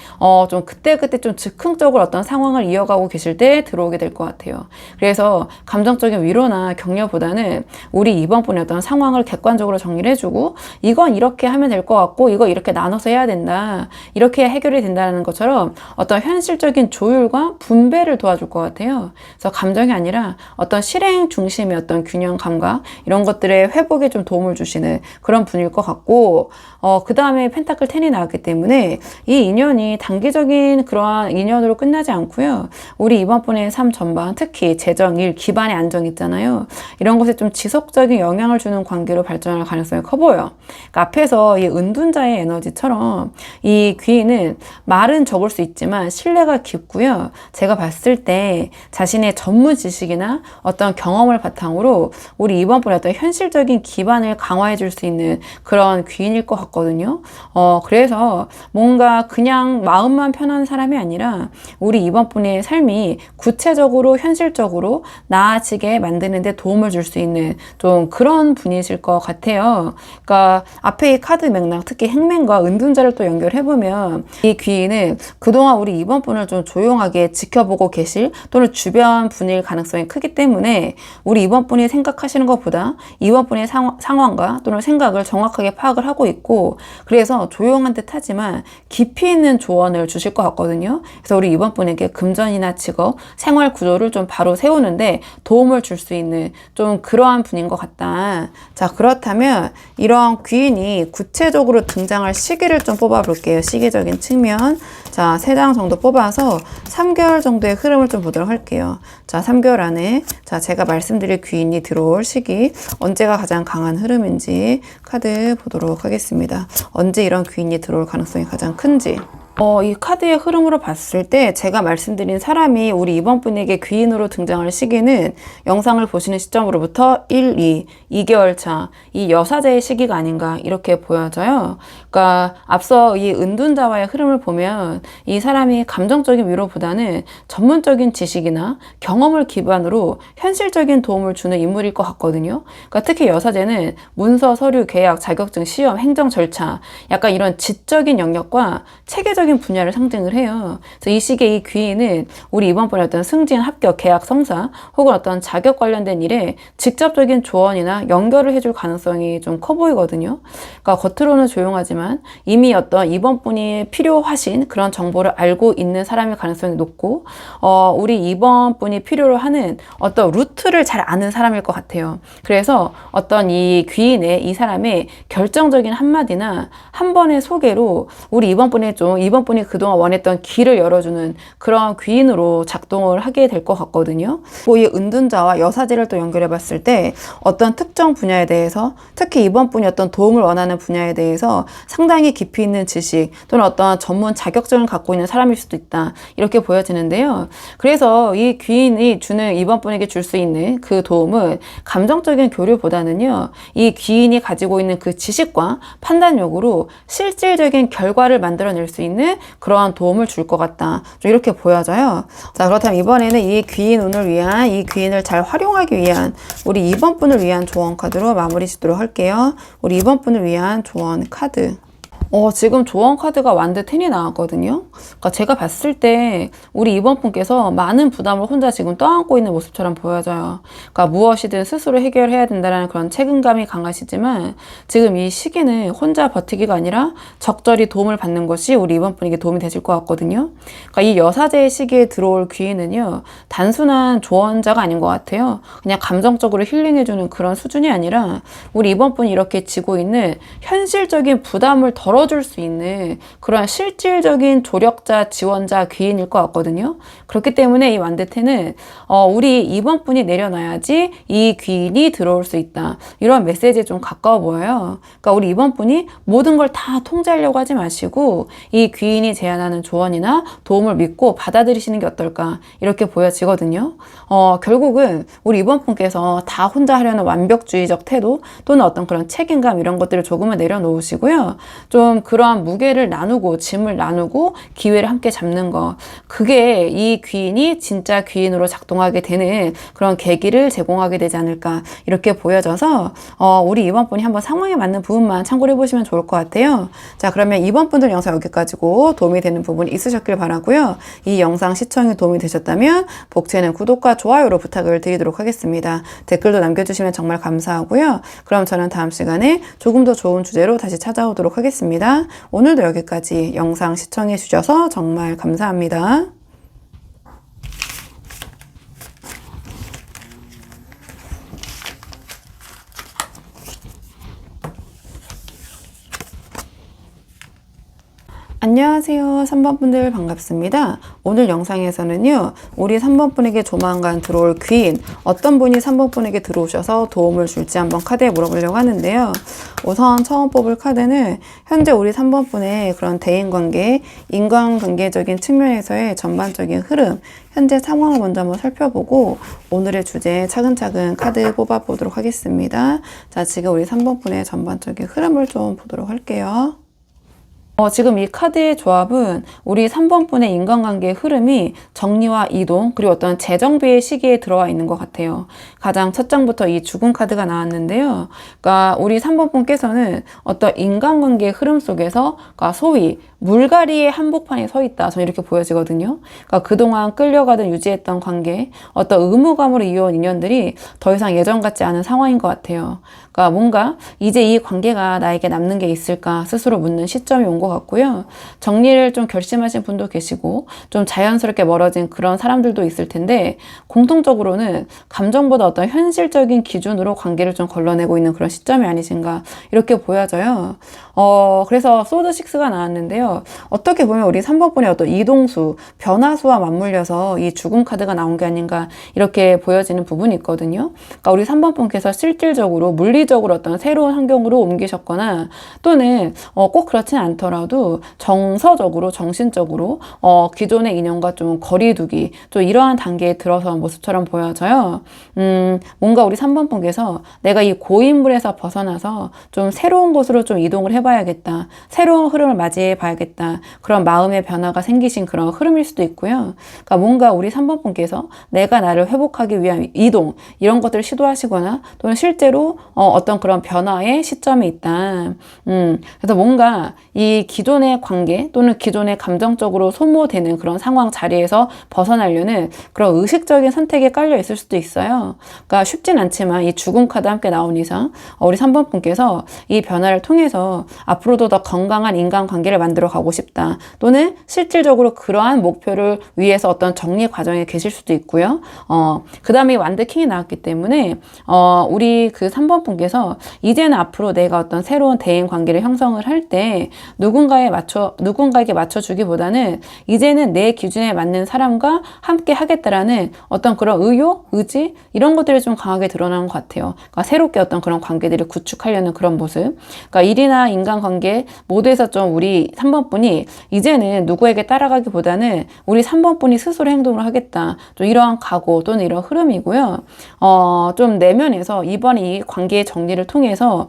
좀 그때그때 좀 즉흥적으로 어떤 상황을 이어가고 계실 때 들어오게 될 것 같아요. 그래서 감정적인 위로나 격려보다는 우리 이번 분의 어떤 상황을 객관적으로 정리를 해주고, 이건 이렇게 하면 될 것 같고, 이거 이렇게 나눠서 해야 된다. 이렇게 해결이 된다는 것처럼 어떤 현실적인 조율과 분배를 도와줄 것 같아요. 그래서 감정이 아니라 어떤 실행 중심 중심의 어떤 균형 감각 이런 것들의 회복에 좀 도움을 주시는 그런 분일 것 같고, 그 다음에 펜타클 10이 나왔기 때문에 이 인연이 단기적인 그러한 인연으로 끝나지 않고요. 우리 이번 분의 삶 전반, 특히 재정, 일, 기반의 안정 있잖아요. 이런 것에 좀 지속적인 영향을 주는 관계로 발전할 가능성이 커 보여요. 그러니까 앞에서 이 은둔자의 에너지처럼 이 귀인은 말은 적을 수 있지만 신뢰가 깊고요. 제가 봤을 때 자신의 전문 지식이나 어떤 경험을 바탕으로 우리 이번 분의 어떤 현실적인 기반을 강화해 줄 수 있는 그런 귀인일 것 같거든요. 그래서 뭔가 그냥 마음만 편한 사람이 아니라 우리 이번 분의 삶이 구체적으로 현실적으로 나아지게 만드는 데 도움을 줄 수 있는 좀 그런 분이실 것 같아요. 그러니까 앞에 이 카드 맥락, 특히 행맨과 은둔자를 또 연결해보면 이 귀인은 그동안 우리 이번 분을 좀 조용하게 지켜보고 계실 또는 주변 분일 가능성이 크기 때문에 우리 이번 분이 생각하시는 것보다 이번 분의 상황과 또는 생각을 정확하게 파악을 하고 있고, 그래서 조용한 듯 하지만 깊이 있는 조언을 주실 것 같거든요. 그래서 우리 이번 분에게 금전이나 직업, 생활 구조를 좀 바로 세우는데 도움을 줄 수 있는 좀 그러한 분인 것 같다. 자, 그렇다면 이런 귀인이 구체적으로 등장할 시기를 좀 뽑아 볼게요. 시기적인 측면. 자, 3장 정도 뽑아서 3개월 정도의 흐름을 좀 보도록 할게요. 자, 3개월 안에 제가 말씀드릴 귀인이 들어올 시기, 언제가 가장 강한 흐름인지 카드 보도록 하겠습니다. 언제 이런 귀인이 들어올 가능성이 가장 큰지. 이 카드의 흐름으로 봤을 때 제가 말씀드린 사람이 우리 이번 분에게 귀인으로 등장할 시기는 영상을 보시는 시점으로부터 2개월 차, 이 여사제의 시기가 아닌가 이렇게 보여져요. 그러니까 앞서 이 은둔자와의 흐름을 보면 이 사람이 감정적인 위로보다는 전문적인 지식이나 경험을 기반으로 현실적인 도움을 주는 인물일 것 같거든요. 그러니까 특히 여사제는 문서, 서류, 계약, 자격증, 시험, 행정 절차, 약간 이런 지적인 영역과 체계적인 분야를 상징을 해요. 그래서 이 시기에 이 귀인은 우리 이번 번에 어떤 승진, 합격, 계약, 성사 혹은 어떤 자격 관련된 일에 직접적인 조언이나 연결을 해줄 가능성이 좀 커 보이거든요. 그러니까 겉으로는 조용하지만 이미 어떤 이번 분이 필요하신 그런 정보를 알고 있는 사람일 가능성이 높고, 우리 이번 분이 필요로 하는 어떤 루트를 잘 아는 사람일 것 같아요. 그래서 어떤 이 귀인의 이 사람의 결정적인 한마디나 한 번의 소개로 우리 이번 분이 그동안 원했던 길을 열어주는 그런 귀인으로 작동을 하게 될 것 같거든요. 이 은둔자와 여사제를 또 연결해 봤을 때 어떤 특정 분야에 대해서, 특히 이번 분이 어떤 도움을 원하는 분야에 대해서 상당히 깊이 있는 지식 또는 어떤 전문 자격증을 갖고 있는 사람일 수도 있다, 이렇게 보여지는데요. 그래서 이 귀인이 주는 이번 분에게 줄 수 있는 그 도움은 감정적인 교류보다는요, 이 귀인이 가지고 있는 그 지식과 판단력으로 실질적인 결과를 만들어낼 수 있는 그러한 도움을 줄 것 같다, 좀 이렇게 보여져요. 자, 그렇다면 이번에는 이 귀인 운을 위한, 이 귀인을 잘 활용하기 위한 우리 이번 분을 위한 조언 카드로 마무리 짓도록 할게요. 우리 이번 분을 위한 조언 카드. 지금 조언 카드가 완드 10이 나왔거든요. 그러니까 제가 봤을 때 우리 이번 분께서 많은 부담을 혼자 지금 떠안고 있는 모습처럼 보여져요. 그러니까 무엇이든 스스로 해결해야 된다는 그런 책임감이 강하시지만 지금 이 시기는 혼자 버티기가 아니라 적절히 도움을 받는 것이 우리 이번 분에게 도움이 되실 것 같거든요. 그러니까 이 여사제의 시기에 들어올 귀인은요, 단순한 조언자가 아닌 것 같아요. 그냥 감정적으로 힐링해주는 그런 수준이 아니라 우리 이번 분이 이렇게 지고 있는 현실적인 부담을 덜어줄 수 있는 그런 실질적인 조력자, 지원자, 귀인일 것 같거든요. 그렇기 때문에 이 완드테는 우리 이번 분이 내려놔야지 이 귀인이 들어올 수 있다, 이런 메시지에 좀 가까워 보여요. 그러니까 우리 이번 분이 모든 걸 다 통제하려고 하지 마시고 이 귀인이 제안하는 조언이나 도움을 믿고 받아들이시는 게 어떨까, 이렇게 보여지거든요. 결국은 우리 이번 분께서 다 혼자 하려는 완벽주의적 태도 또는 어떤 그런 책임감, 이런 것들을 조금은 내려놓으시고요, 좀 그러한 무게를 나누고 짐을 나누고 기회를 함께 잡는 거, 그게 이 귀인이 진짜 귀인으로 작동하게 되는 그런 계기를 제공하게 되지 않을까, 이렇게 보여져서 우리 이번 분이 한번 상황에 맞는 부분만 참고를 해보시면 좋을 것 같아요. 자, 그러면 이번 분들 영상 여기까지고 도움이 되는 부분이 있으셨길 바라고요. 이 영상 시청에 도움이 되셨다면 복채는 구독과 좋아요로 부탁을 드리도록 하겠습니다. 댓글도 남겨주시면 정말 감사하고요. 그럼 저는 다음 시간에 조금 더 좋은 주제로 다시 찾아오도록 하겠습니다. 오늘도 여기까지 영상 시청해 주셔서 정말 감사합니다. 안녕하세요. 3번 분들 반갑습니다. 오늘 영상에서는요, 우리 3번 분에게 조만간 들어올 귀인, 어떤 분이 3번 분에게 들어오셔서 도움을 줄지 한번 카드에 물어보려고 하는데요. 우선 처음 뽑을 카드는 현재 우리 3번 분의 그런 대인관계, 인간관계적인 측면에서의 전반적인 흐름, 현재 상황을 먼저 한번 살펴보고 오늘의 주제 차근차근 카드 뽑아보도록 하겠습니다. 자, 지금 우리 3번 분의 전반적인 흐름을 좀 보도록 할게요. 지금 이 카드의 조합은 우리 3번 분의 인간관계의 흐름이 정리와 이동, 그리고 어떤 재정비의 시기에 들어와 있는 것 같아요. 가장 첫 장부터 이 죽은 카드가 나왔는데요. 그러니까 우리 3번 분께서는 어떤 인간관계의 흐름 속에서, 그러니까 소위 물갈이의 한복판에 서 있다. 저는 이렇게 보여지거든요. 그러니까 그동안 끌려가던 유지했던 관계, 어떤 의무감으로 이어온 인연들이 더 이상 예전 같지 않은 상황인 것 같아요. 그러니까 뭔가 이제 이 관계가 나에게 남는 게 있을까 스스로 묻는 시점이 온 것 같고요. 정리를 좀 결심하신 분도 계시고 좀 자연스럽게 멀어진 그런 사람들도 있을 텐데, 공통적으로는 감정보다 어떤 현실적인 기준으로 관계를 좀 걸러내고 있는 그런 시점이 아니신가 이렇게 보여져요. 그래서 소드 6가 나왔는데요. 어떻게 보면 우리 3번 분의 어떤 이동수, 변화수와 맞물려서 이 죽음 카드가 나온 게 아닌가 이렇게 보여지는 부분이 있거든요. 그러니까 우리 3번 분께서 실질적으로 물리적으로 어떤 새로운 환경으로 옮기셨거나, 또는 꼭 그렇진 않더라도 정서적으로, 정신적으로 기존의 인연과 좀 거리두기, 좀 이러한 단계에 들어선 모습처럼 보여져요. 뭔가 우리 3번 분께서 내가 이 고인물에서 벗어나서 좀 새로운 곳으로 좀 이동을 해봐야겠다, 새로운 흐름을 맞이해 봐야겠다, 그런 마음의 변화가 생기신 그런 흐름일 수도 있고요. 그러니까 뭔가 우리 3번 분께서 내가 나를 회복하기 위한 이동, 이런 것들을 시도하시거나, 또는 실제로 어떤 그런 변화의 시점에 있다. 그래서 뭔가 이 기존의 관계 또는 기존의 감정적으로 소모되는 그런 상황 자리에서 벗어나려는 그런 의식적인 선택에 깔려 있을 수도 있어요. 그러니까 쉽진 않지만 이 죽음 카드 함께 나온 이상 우리 3번 분께서 이 변화를 통해서 앞으로도 더 건강한 인간관계를 만들어 가고 싶다, 또는 실질적으로 그러한 목표를 위해서 어떤 정리 과정에 계실 수도 있고요. 그 다음에 완드 킹이 나왔기 때문에 우리 그 3번 분께서 이제는 앞으로 내가 어떤 새로운 대인 관계를 형성을 할 때 누군가에게 맞춰주기보다는 이제는 내 기준에 맞는 사람과 함께 하겠다라는 어떤 그런 의욕, 의지, 이런 것들이 좀 강하게 드러나는 것 같아요. 그러니까 새롭게 어떤 그런 관계들을 구축하려는 그런 모습. 그러니까 일이나 인간관계 모두에서 좀 우리 3번 분이 이제는 누구에게 따라가기보다는 우리 3번 분이 스스로 행동을 하겠다, 좀 이러한 각오 또는 이런 흐름이고요. 좀 내면에서 이번에 이 관계의 정리를 통해서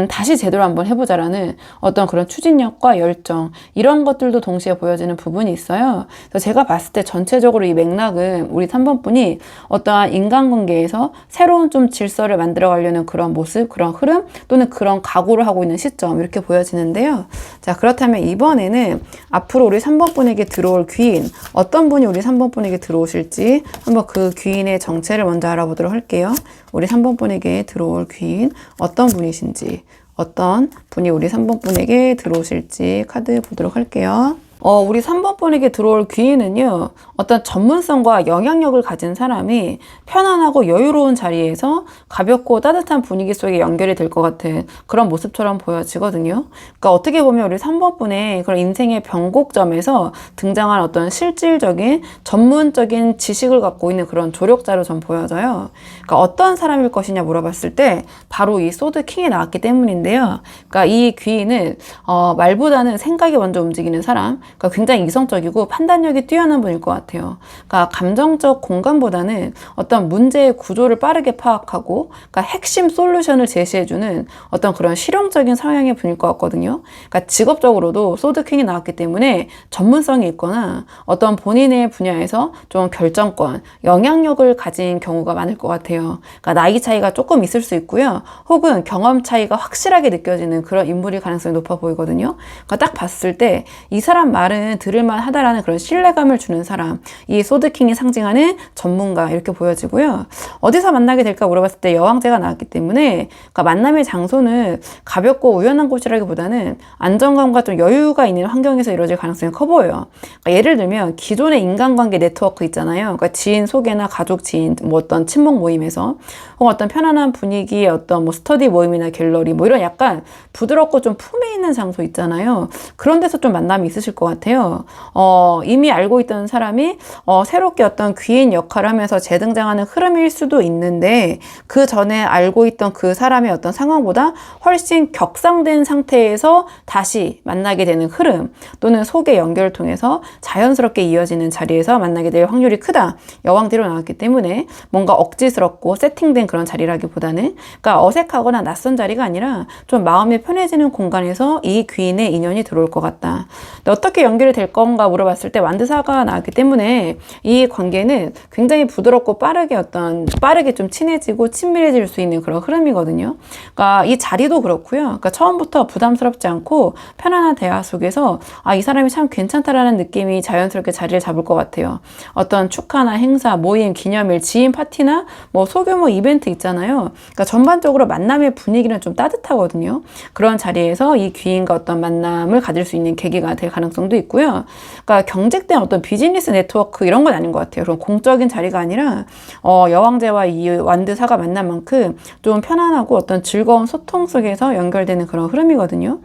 다시 제대로 한번 해보자라는 어떤 그런 추진력과 열정, 이런 것들도 동시에 보여지는 부분이 있어요. 그래서 제가 봤을 때 전체적으로 이 맥락은 우리 3번 분이 어떠한 인간관계에서 새로운 좀 질서를 만들어 가려는 그런 모습, 그런 흐름, 또는 그런 각오를 하고 있는 시점, 이렇게 보여지는데요. 자, 그렇다면 이번에는 앞으로 우리 3번 분에게 들어올 귀인, 어떤 분이 우리 3번 분에게 들어오실지 한번 그 귀인의 정체를 먼저 알아보도록 할게요. 우리 3번 분에게 들어올 귀인 어떤 분이신지, 어떤 분이 우리 3번 분에게 들어오실지 카드 보도록 할게요. 우리 3번 분에게 들어올 귀인은요, 어떤 전문성과 영향력을 가진 사람이 편안하고 여유로운 자리에서 가볍고 따뜻한 분위기 속에 연결이 될 것 같은 그런 모습처럼 보여지거든요. 그러니까 어떻게 보면 우리 3번 분의 그런 인생의 변곡점에서 등장한 어떤 실질적인 전문적인 지식을 갖고 있는 그런 조력자로 전 보여져요. 그러니까 어떤 사람일 것이냐 물어봤을 때 바로 이 소드 킹이 나왔기 때문인데요. 그러니까 이 귀인은 말보다는 생각이 먼저 움직이는 사람, 그러니까 굉장히 이성적이고 판단력이 뛰어난 분일 것 같아요. 그러니까 감정적 공감보다는 어떤 문제의 구조를 빠르게 파악하고, 그러니까 핵심 솔루션을 제시해주는 어떤 그런 실용적인 성향의 분일 것 같거든요. 그러니까 직업적으로도 소드킹이 나왔기 때문에 전문성이 있거나 어떤 본인의 분야에서 좀 결정권, 영향력을 가진 경우가 많을 것 같아요. 그러니까 나이 차이가 조금 있을 수 있고요. 혹은 경험 차이가 확실하게 느껴지는 그런 인물일 가능성이 높아 보이거든요. 그러니까 딱 봤을 때 이 사람 말은 들을만 하다라는 그런 신뢰감을 주는 사람, 이 소드킹이 상징하는 전문가, 이렇게 보여지고요. 어디서 만나게 될까 물어봤을 때 여왕제가 나왔기 때문에, 그러니까 만남의 장소는 가볍고 우연한 곳이라기보다는 안정감과 좀 여유가 있는 환경에서 이루어질 가능성이 커 보여요. 그러니까 예를 들면 기존의 인간관계 네트워크 있잖아요. 그러니까 지인 소개나 가족 지인, 뭐 어떤 친목 모임에서, 혹은 어떤 편안한 분위기의 어떤 뭐 스터디 모임이나 갤러리, 뭐 이런 약간 부드럽고 좀 품에 있는 장소 있잖아요. 그런 데서 좀 만남이 있으실 것 것 같아요. 이미 알고 있던 사람이 새롭게 어떤 귀인 역할을 하면서 재등장하는 흐름일 수도 있는데 그 전에 알고 있던 그 사람의 어떤 상황보다 훨씬 격상된 상태에서 다시 만나게 되는 흐름 또는 속의 연결을 통해서 자연스럽게 이어지는 자리에서 만나게 될 확률이 크다. 여왕대로 나왔기 때문에 뭔가 억지스럽고 세팅된 그런 자리라기보다는 그러니까 어색하거나 낯선 자리가 아니라 좀 마음이 편해지는 공간에서 이 귀인의 인연이 들어올 것 같다. 근데 어떻게 연결이 될 건가 물어봤을 때 완드사가 나왔기 때문에 이 관계는 굉장히 부드럽고 빠르게 좀 친해지고 친밀해질 수 있는 그런 흐름이거든요. 그러니까 이 자리도 그렇고요. 그러니까 처음부터 부담스럽지 않고 편안한 대화 속에서 이 사람이 참 괜찮다라는 느낌이 자연스럽게 자리를 잡을 것 같아요. 어떤 축하나 행사, 모임, 기념일, 지인 파티나 뭐 소규모 이벤트 있잖아요. 그러니까 전반적으로 만남의 분위기는 좀 따뜻하거든요. 그런 자리에서 이 귀인과 어떤 만남을 가질 수 있는 계기가 될 가능성도 있고요. 그러니까 경직된 어떤 비즈니스 네트워크 이런 건 아닌 것 같아요. 그런 공적인 자리가 아니라 여왕제와 이 완드사가 만난 만큼 좀 편안하고 어떤 즐거운 소통 속에서 연결되는 그런 흐름이거든요.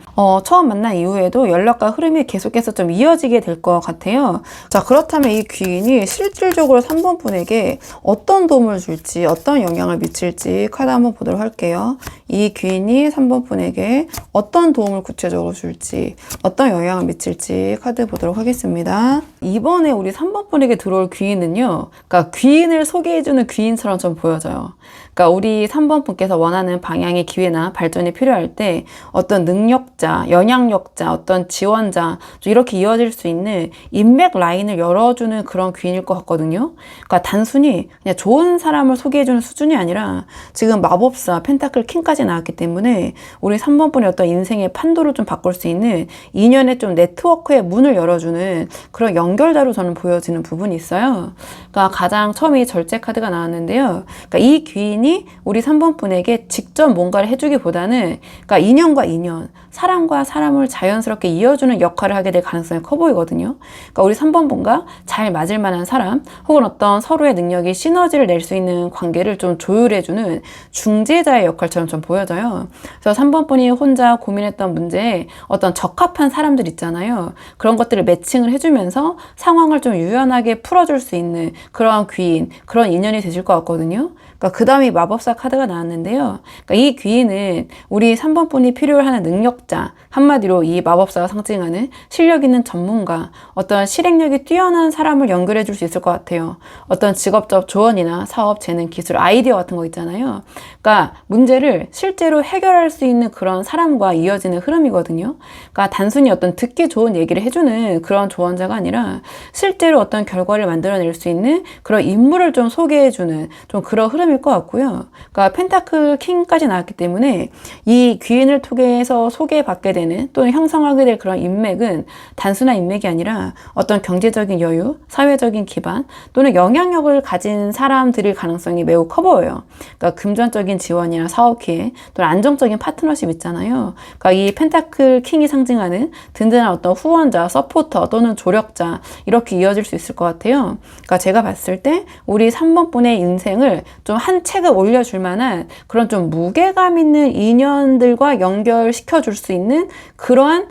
처음 만난 이후에도 연락과 흐름이 계속해서 좀 이어지게 될 것 같아요. 자, 그렇다면 이 귀인이 실질적으로 3번 분에게 어떤 도움을 줄지, 어떤 영향을 미칠지 카드 한번 보도록 할게요. 이 귀인이 3번 분에게 어떤 도움을 구체적으로 줄지, 어떤 영향을 미칠지 카드 보도록 하겠습니다. 이번에 우리 3번 분에게 들어올 귀인은요, 그러니까 귀인을 소개해주는 귀인처럼 좀 보여져요. 그러니까 우리 3번 분께서 원하는 방향의 기회나 발전이 필요할 때 어떤 능력자, 영향력자, 어떤 지원자 이렇게 이어질 수 있는 인맥 라인을 열어주는 그런 귀인일 것 같거든요. 그러니까 단순히 그냥 좋은 사람을 소개해주는 수준이 아니라 지금 마법사, 펜타클 킹까지 나왔기 때문에 우리 3번 분의 어떤 인생의 판도를 좀 바꿀 수 있는 인연의 좀 네트워크의 문을 열어주는 그런 연결자로 저는 보여지는 부분이 있어요. 그러니까 가장 처음에 절제 카드가 나왔는데요. 그러니까 이 귀인이 우리 3번 분에게 직접 뭔가를 해주기보다는 그러니까 인연과 인연, 사람과 사람을 자연스럽게 이어주는 역할을 하게 될 가능성이 커 보이거든요. 그러니까 우리 3번 분과 잘 맞을 만한 사람 혹은 어떤 서로의 능력이 시너지를 낼 수 있는 관계를 좀 조율해주는 중재자의 역할처럼 좀 보여져요. 그래서 3번 분이 혼자 고민했던 문제에 어떤 적합한 사람들 있잖아요. 그런 것들을 매칭을 해주면서 상황을 좀 유연하게 풀어줄 수 있는 그런 귀인, 그런 인연이 되실 것 같거든요. 그러니까 그 다음에 마법사 카드가 나왔는데요. 그러니까 이 귀인은 우리 3번 분이 필요로 하는 능력자, 한마디로 이 마법사가 상징하는 실력 있는 전문가, 어떤 실행력이 뛰어난 사람을 연결해 줄 수 있을 것 같아요. 어떤 직업적 조언이나 사업, 재능, 기술, 아이디어 같은 거 있잖아요. 그러니까 문제를 실제로 해결할 수 있는 그런 사람과 이어지는 흐름이거든요. 그러니까 단순히 어떤 듣기 좋은 얘기를 해주는 그런 조언자가 아니라 실제로 어떤 결과를 만들어낼 수 있는 그런 인물을 좀 소개해주는 좀 그런 흐름일 것 같고요. 그러니까 펜타클 킹까지 나왔기 때문에 이 귀인을 통해서 소개받게 되는 또는 형성하게 될 그런 인맥은 단순한 인맥이 아니라 어떤 경제적인 여유, 사회적인 기반 또는 영향력을 가진 사람들일 가능성이 매우 커 보여요. 그러니까 금전적인 지원이나 사업 기회 또는 안정적인 파트너십 있잖아요. 그러니까 이 펜타클 킹이 상징하는 든든한 어떤 후원자, 서포터 또는 조력자 이렇게 이어질 수 있을 것 같아요. 그러니까 제가 봤을 때 우리 3번 분의 인생을 좀 한 책을 올려줄 만한 그런 좀 무게감 있는 인연들과 연결시켜 줄 수 있는 그러한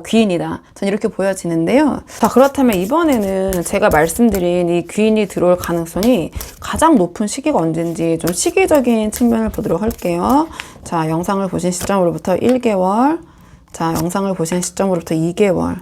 귀인이다. 전 이렇게 보여지는데요. 자, 그렇다면 이번에는 제가 말씀드린 이 귀인이 들어올 가능성이 가장 높은 시기가 언제인지 좀 시기적인 측면을 보도록 할게요. 자, 영상을 보신 시점으로부터 1개월, 자, 영상을 보신 시점으로부터 2개월,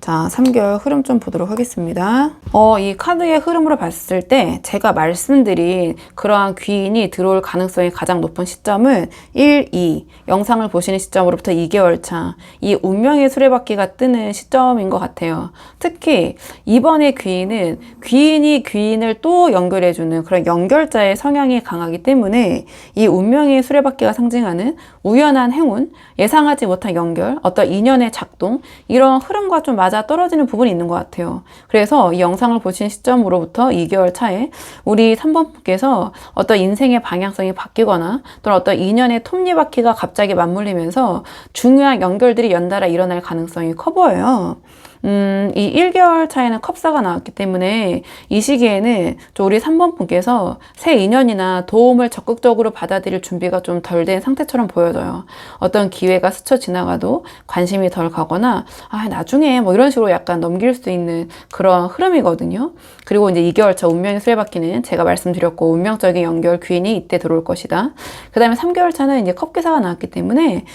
자, 3개월 흐름 좀 보도록 하겠습니다. 이 카드의 흐름으로 봤을 때 제가 말씀드린 그러한 귀인이 들어올 가능성이 가장 높은 시점은 1, 2, 영상을 보시는 시점으로부터 2개월 차, 이 운명의 수레바퀴가 뜨는 시점인 것 같아요. 특히 이번의 귀인은 귀인이 귀인을 또 연결해주는 그런 연결자의 성향이 강하기 때문에 이 운명의 수레바퀴가 상징하는 우연한 행운, 예상하지 못한 연결, 어떤 인연의 작동, 이런 흐름과 좀 맞아 떨어지는 부분이 있는 것 같아요. 그래서 이 영상을 보신 시점으로부터 2개월 차에 우리 3번 분께서 어떤 인생의 방향성이 바뀌거나 또는 어떤 인연의 톱니바퀴가 갑자기 맞물리면서 중요한 연결들이 연달아 일어날 가능성이 커 보여요. 이 1개월 차에는 컵사가 나왔기 때문에 이 시기에는 우리 3번 분께서 새 인연이나 도움을 적극적으로 받아들일 준비가 좀 덜 된 상태처럼 보여져요. 어떤 기회가 스쳐 지나가도 관심이 덜 가거나 나중에 뭐 이런 식으로 약간 넘길 수 있는 그런 흐름이거든요. 그리고 이제 2개월 차 운명의 수레바퀴는 제가 말씀드렸고 운명적인 연결 귀인이 이때 들어올 것이다. 그 다음에 3개월 차는 이제 컵기사가 나왔기 때문에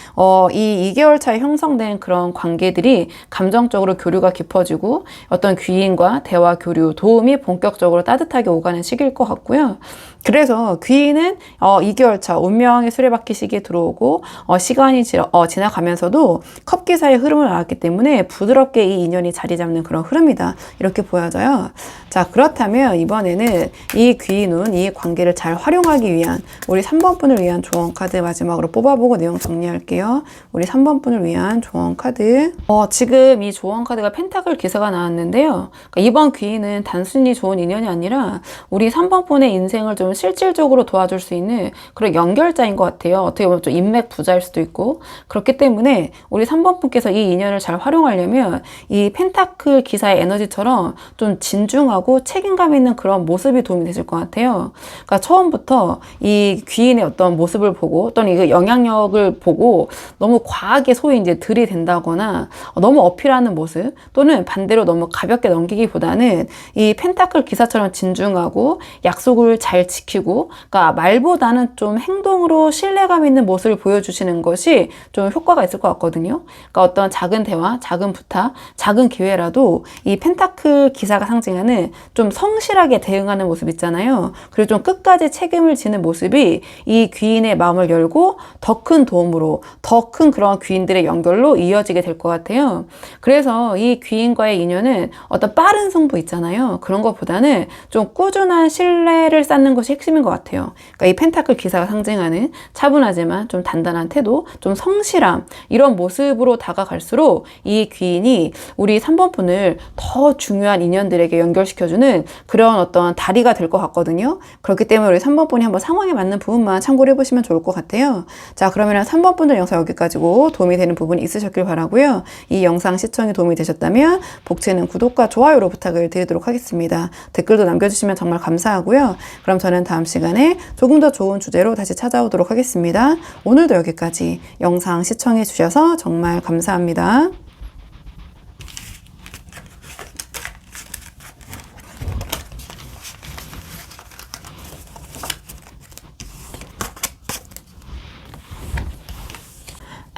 이 2개월 차에 형성된 그런 관계들이 감정적으로 교류가 깊어지고 어떤 귀인과 대화, 교류, 도움이 본격적으로 따뜻하게 오가는 시기일 것 같고요. 그래서 귀인은 2개월 차 운명의 수레바퀴 시기에 들어오고 시간이 지나가면서도 컵기사의 흐름을 알았기 때문에 부드럽게 이 인연이 자리 잡는 그런 흐름이다. 이렇게 보여져요. 자, 그렇다면 이번에는 이 귀인운, 이 관계를 잘 활용하기 위한 우리 3번 분을 위한 조언 카드 마지막으로 뽑아보고 내용 정리할게요. 우리 3번 분을 위한 조언 카드. 지금 이 조언 카드가 펜타클 기사가 나왔는데요. 그러니까 이번 귀인은 단순히 좋은 인연이 아니라 우리 3번 분의 인생을 좀 실질적으로 도와줄 수 있는 그런 연결자인 것 같아요. 어떻게 보면 좀 인맥 부자일 수도 있고. 그렇기 때문에 우리 3번 분께서 이 인연을 잘 활용하려면 이 펜타클 기사의 에너지처럼 좀 진중하고 책임감 있는 그런 모습이 도움이 되실 것 같아요. 그러니까 처음부터 이 귀인의 어떤 모습을 보고 또는 이 영향력을 보고 너무 과하게 소위 이제 들이댄다거나 너무 어필하는 모습 또는 반대로 너무 가볍게 넘기기보다는 이 펜타클 기사처럼 진중하고 약속을 잘 지키고, 그러니까 말보다는 좀 행동으로 신뢰감 있는 모습을 보여주시는 것이 좀 효과가 있을 것 같거든요. 그러니까 어떤 작은 대화, 작은 부탁, 작은 기회라도 이 펜타클 기사가 상징하는 좀 성실하게 대응하는 모습 있잖아요. 그리고 좀 끝까지 책임을 지는 모습이 이 귀인의 마음을 열고 더 큰 도움으로, 더 큰 그런 귀인들의 연결로 이어지게 될 것 같아요. 그래서 이 귀인과의 인연은 어떤 빠른 승부 있잖아요. 그런 것보다는 좀 꾸준한 신뢰를 쌓는 것이 핵심인 것 같아요. 그러니까 이 펜타클 기사가 상징하는 차분하지만 좀 단단한 태도, 좀 성실함, 이런 모습으로 다가갈수록 이 귀인이 우리 3번 분을 더 중요한 인연들에게 연결시켜주는 그런 어떤 다리가 될 것 같거든요. 그렇기 때문에 우리 3번 분이 한번 상황에 맞는 부분만 참고를 해보시면 좋을 것 같아요. 자, 그러면 3번 분들 영상 여기까지고 도움이 되는 부분이 있으셨길 바라고요. 이 영상 시청이 도움이 되셨다면 복채는 구독과 좋아요로 부탁을 드리도록 하겠습니다. 댓글도 남겨주시면 정말 감사하고요. 그럼 저는 다음 시간에 조금 더 좋은 주제로 다시 찾아오도록 하겠습니다. 오늘도 여기까지 영상 시청해 주셔서 정말 감사합니다.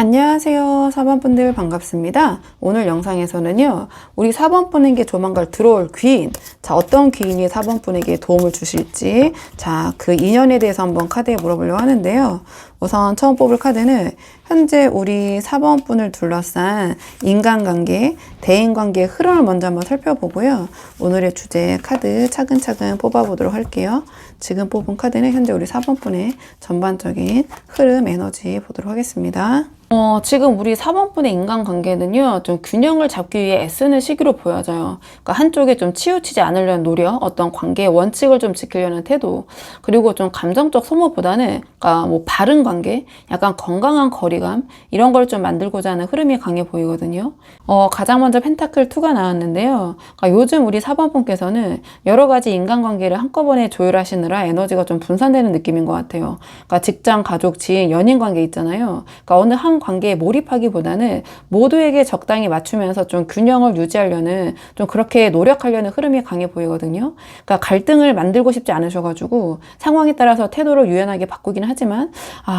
안녕하세요. 4번 분들 반갑습니다. 오늘 영상에서는요, 우리 4번 분에게 조만간 들어올 귀인, 자, 어떤 귀인이 4번 분에게 도움을 주실지, 자, 그 인연에 대해서 한번 카드에 물어보려고 하는데요. 우선 처음 뽑을 카드는 현재 우리 4번 분을 둘러싼 인간관계, 대인관계의 흐름을 먼저 한번 살펴보고요. 오늘의 주제 카드 차근차근 뽑아보도록 할게요. 지금 뽑은 카드는 현재 우리 4번 분의 전반적인 흐름 에너지 보도록 하겠습니다. 지금 우리 4번 분의 인간관계는요, 좀 균형을 잡기 위해 애쓰는 시기로 보여져요. 그러니까 한쪽에 좀 치우치지 않으려는 노력, 어떤 관계의 원칙을 좀 지키려는 태도, 그리고 좀 감정적 소모보다는, 그러니까 뭐 바른 관계, 약간 건강한 거리감, 이런 걸 좀 만들고자 하는 흐름이 강해 보이거든요. 가장 먼저 펜타클 2가 나왔는데요. 그러니까 요즘 우리 4번 분께서는 여러 가지 인간관계를 한꺼번에 조율하시느라 에너지가 좀 분산되는 느낌인 것 같아요. 그러니까 직장, 가족, 지인, 연인 관계 있잖아요. 그러니까 어느 한 관계에 몰입하기보다는 모두에게 적당히 맞추면서 좀 균형을 유지하려는, 좀 그렇게 노력하려는 흐름이 강해 보이거든요. 그러니까 갈등을 만들고 싶지 않으셔가지고 상황에 따라서 태도를 유연하게 바꾸긴 하지만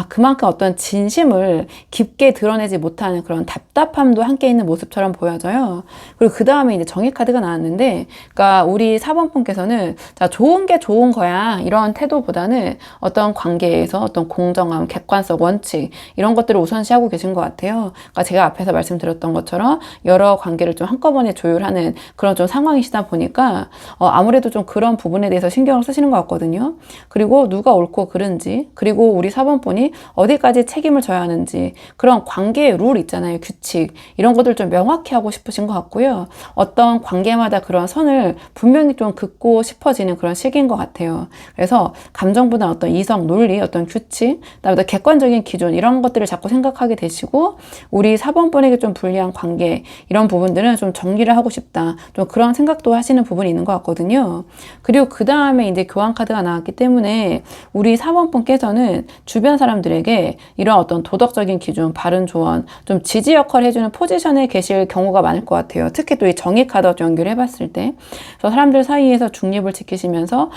그만큼 어떤 진심을 깊게 드러내지 못하는 그런 답답함도 함께 있는 모습처럼 보여져요. 그리고 그 다음에 이제 정의 카드가 나왔는데, 그러니까 우리 4번 분께서는 자, 좋은 게 좋은 거야, 이런 태도보다는 어떤 관계에서 어떤 공정함, 객관성, 원칙, 이런 것들을 우선시하고 계신 것 같아요. 그러니까 제가 앞에서 말씀드렸던 것처럼 여러 관계를 좀 한꺼번에 조율하는 그런 좀 상황이시다 보니까 아무래도 좀 그런 부분에 대해서 신경을 쓰시는 것 같거든요. 그리고 누가 옳고 그른지, 그리고 우리 4번 분이 하는지, 어디까지 책임을 져야 하는지, 그런 관계의 룰 있잖아요. 규칙. 이런 것들 좀 명확히 하고 싶으신 것 같고요. 어떤 관계마다 그런 선을 분명히 좀 긋고 싶어지는 그런 시기인 것 같아요. 그래서 감정보다 어떤 이성, 논리, 어떤 규칙, 그다음에 객관적인 기준 이런 것들을 자꾸 생각하게 되시고 우리 4번분에게 좀 불리한 관계 이런 부분들은 좀 정리를 하고 싶다. 좀 그런 생각도 하시는 부분이 있는 것 같거든요. 그리고 그 다음에 이제 교환 카드가 나왔기 때문에 우리 4번분께서는 주변 사람들에게 이런 어떤 도덕적인 기준, 바른 조언, 좀 지지 역할을 해주는 포지션에 계실 경우가 많을 것 같아요. 특히 또 이 정의 카드 연결해 봤을 때. 그래서 사람들 사이에서 중립을 지키시면서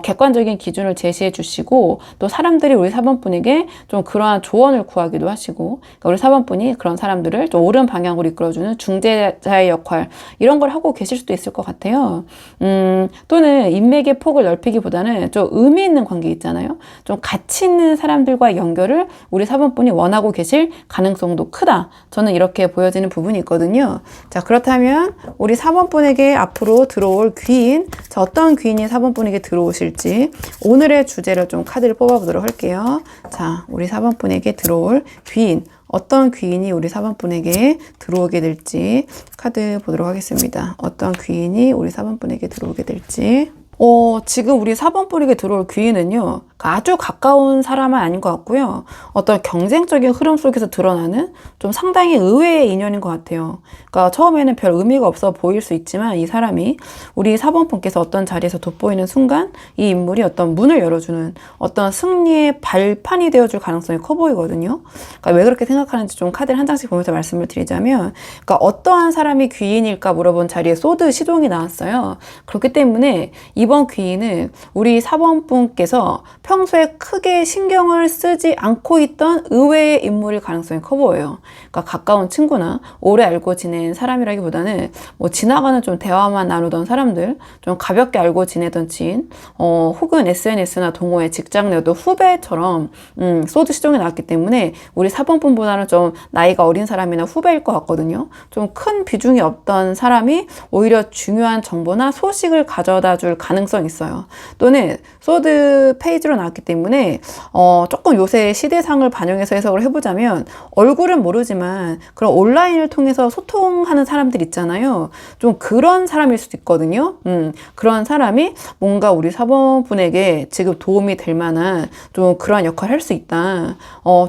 객관적인 기준을 제시해 주시고 또 사람들이 우리 4번분에게 좀 그러한 조언을 구하기도 하시고 그러니까 우리 4번분이 그런 사람들을 좀 옳은 방향으로 이끌어주는 중재자의 역할 이런 걸 하고 계실 수도 있을 것 같아요. 또는 인맥의 폭을 넓히기보다는 좀 의미 있는 관계 있잖아요. 좀 가치 있는 사람들과의 연결을 우리 4번분이 원하고 계실 가능성도 크다. 저는 이렇게 보여지는 부분이 있거든요. 자, 그렇다면 우리 4번분에게 앞으로 들어올 귀인, 자, 어떤 귀인이 4번분에게 들어오실지 오늘의 주제를 좀 카드를 뽑아보도록 할게요. 자, 우리 4번분에게 들어올 귀인, 어떤 귀인이 우리 4번분에게 들어오게 될지 카드 보도록 하겠습니다. 어떤 귀인이 우리 4번분에게 들어오게 될지. 지금 우리 4번분에게 들어올 귀인은요, 아주 가까운 사람은 아닌 것 같고요. 어떤 경쟁적인 흐름 속에서 드러나는 좀 상당히 의외의 인연인 것 같아요. 그러니까 처음에는 별 의미가 없어 보일 수 있지만 이 사람이 우리 4번분께서 어떤 자리에서 돋보이는 순간 이 인물이 어떤 문을 열어주는 어떤 승리의 발판이 되어줄 가능성이 커 보이거든요. 그러니까 왜 그렇게 생각하는지 좀 카드를 한 장씩 보면서 말씀을 드리자면 그러니까 어떠한 사람이 귀인일까 물어본 자리에 소드 시동이 나왔어요. 그렇기 때문에 이번 귀인은 우리 4번분께서 평소에 크게 신경을 쓰지 않고 있던 의외의 인물일 가능성이 커 보여요. 그러니까 가까운 친구나 오래 알고 지낸 사람이라기보다는 뭐 지나가는 좀 대화만 나누던 사람들, 좀 가볍게 알고 지내던 지인, 혹은 SNS나 동호회, 직장 내도 후배처럼 소드 시종이 나왔기 때문에 우리 4번분보다는 좀 나이가 어린 사람이나 후배일 것 같거든요. 좀 큰 비중이 없던 사람이 오히려 중요한 정보나 소식을 가져다 줄 가능성이 있어요. 또는 소드 페이지로 나왔기 때문에 조금 요새 시대상을 반영해서 해석을 해보자면 얼굴은 모르지만 그런 온라인을 통해서 소통하는 사람들 있잖아요. 좀 그런 사람일 수도 있거든요. 그런 사람이 뭔가 우리 4번분에게 지금 도움이 될 만한 좀 그런 역할을 할 수 있다.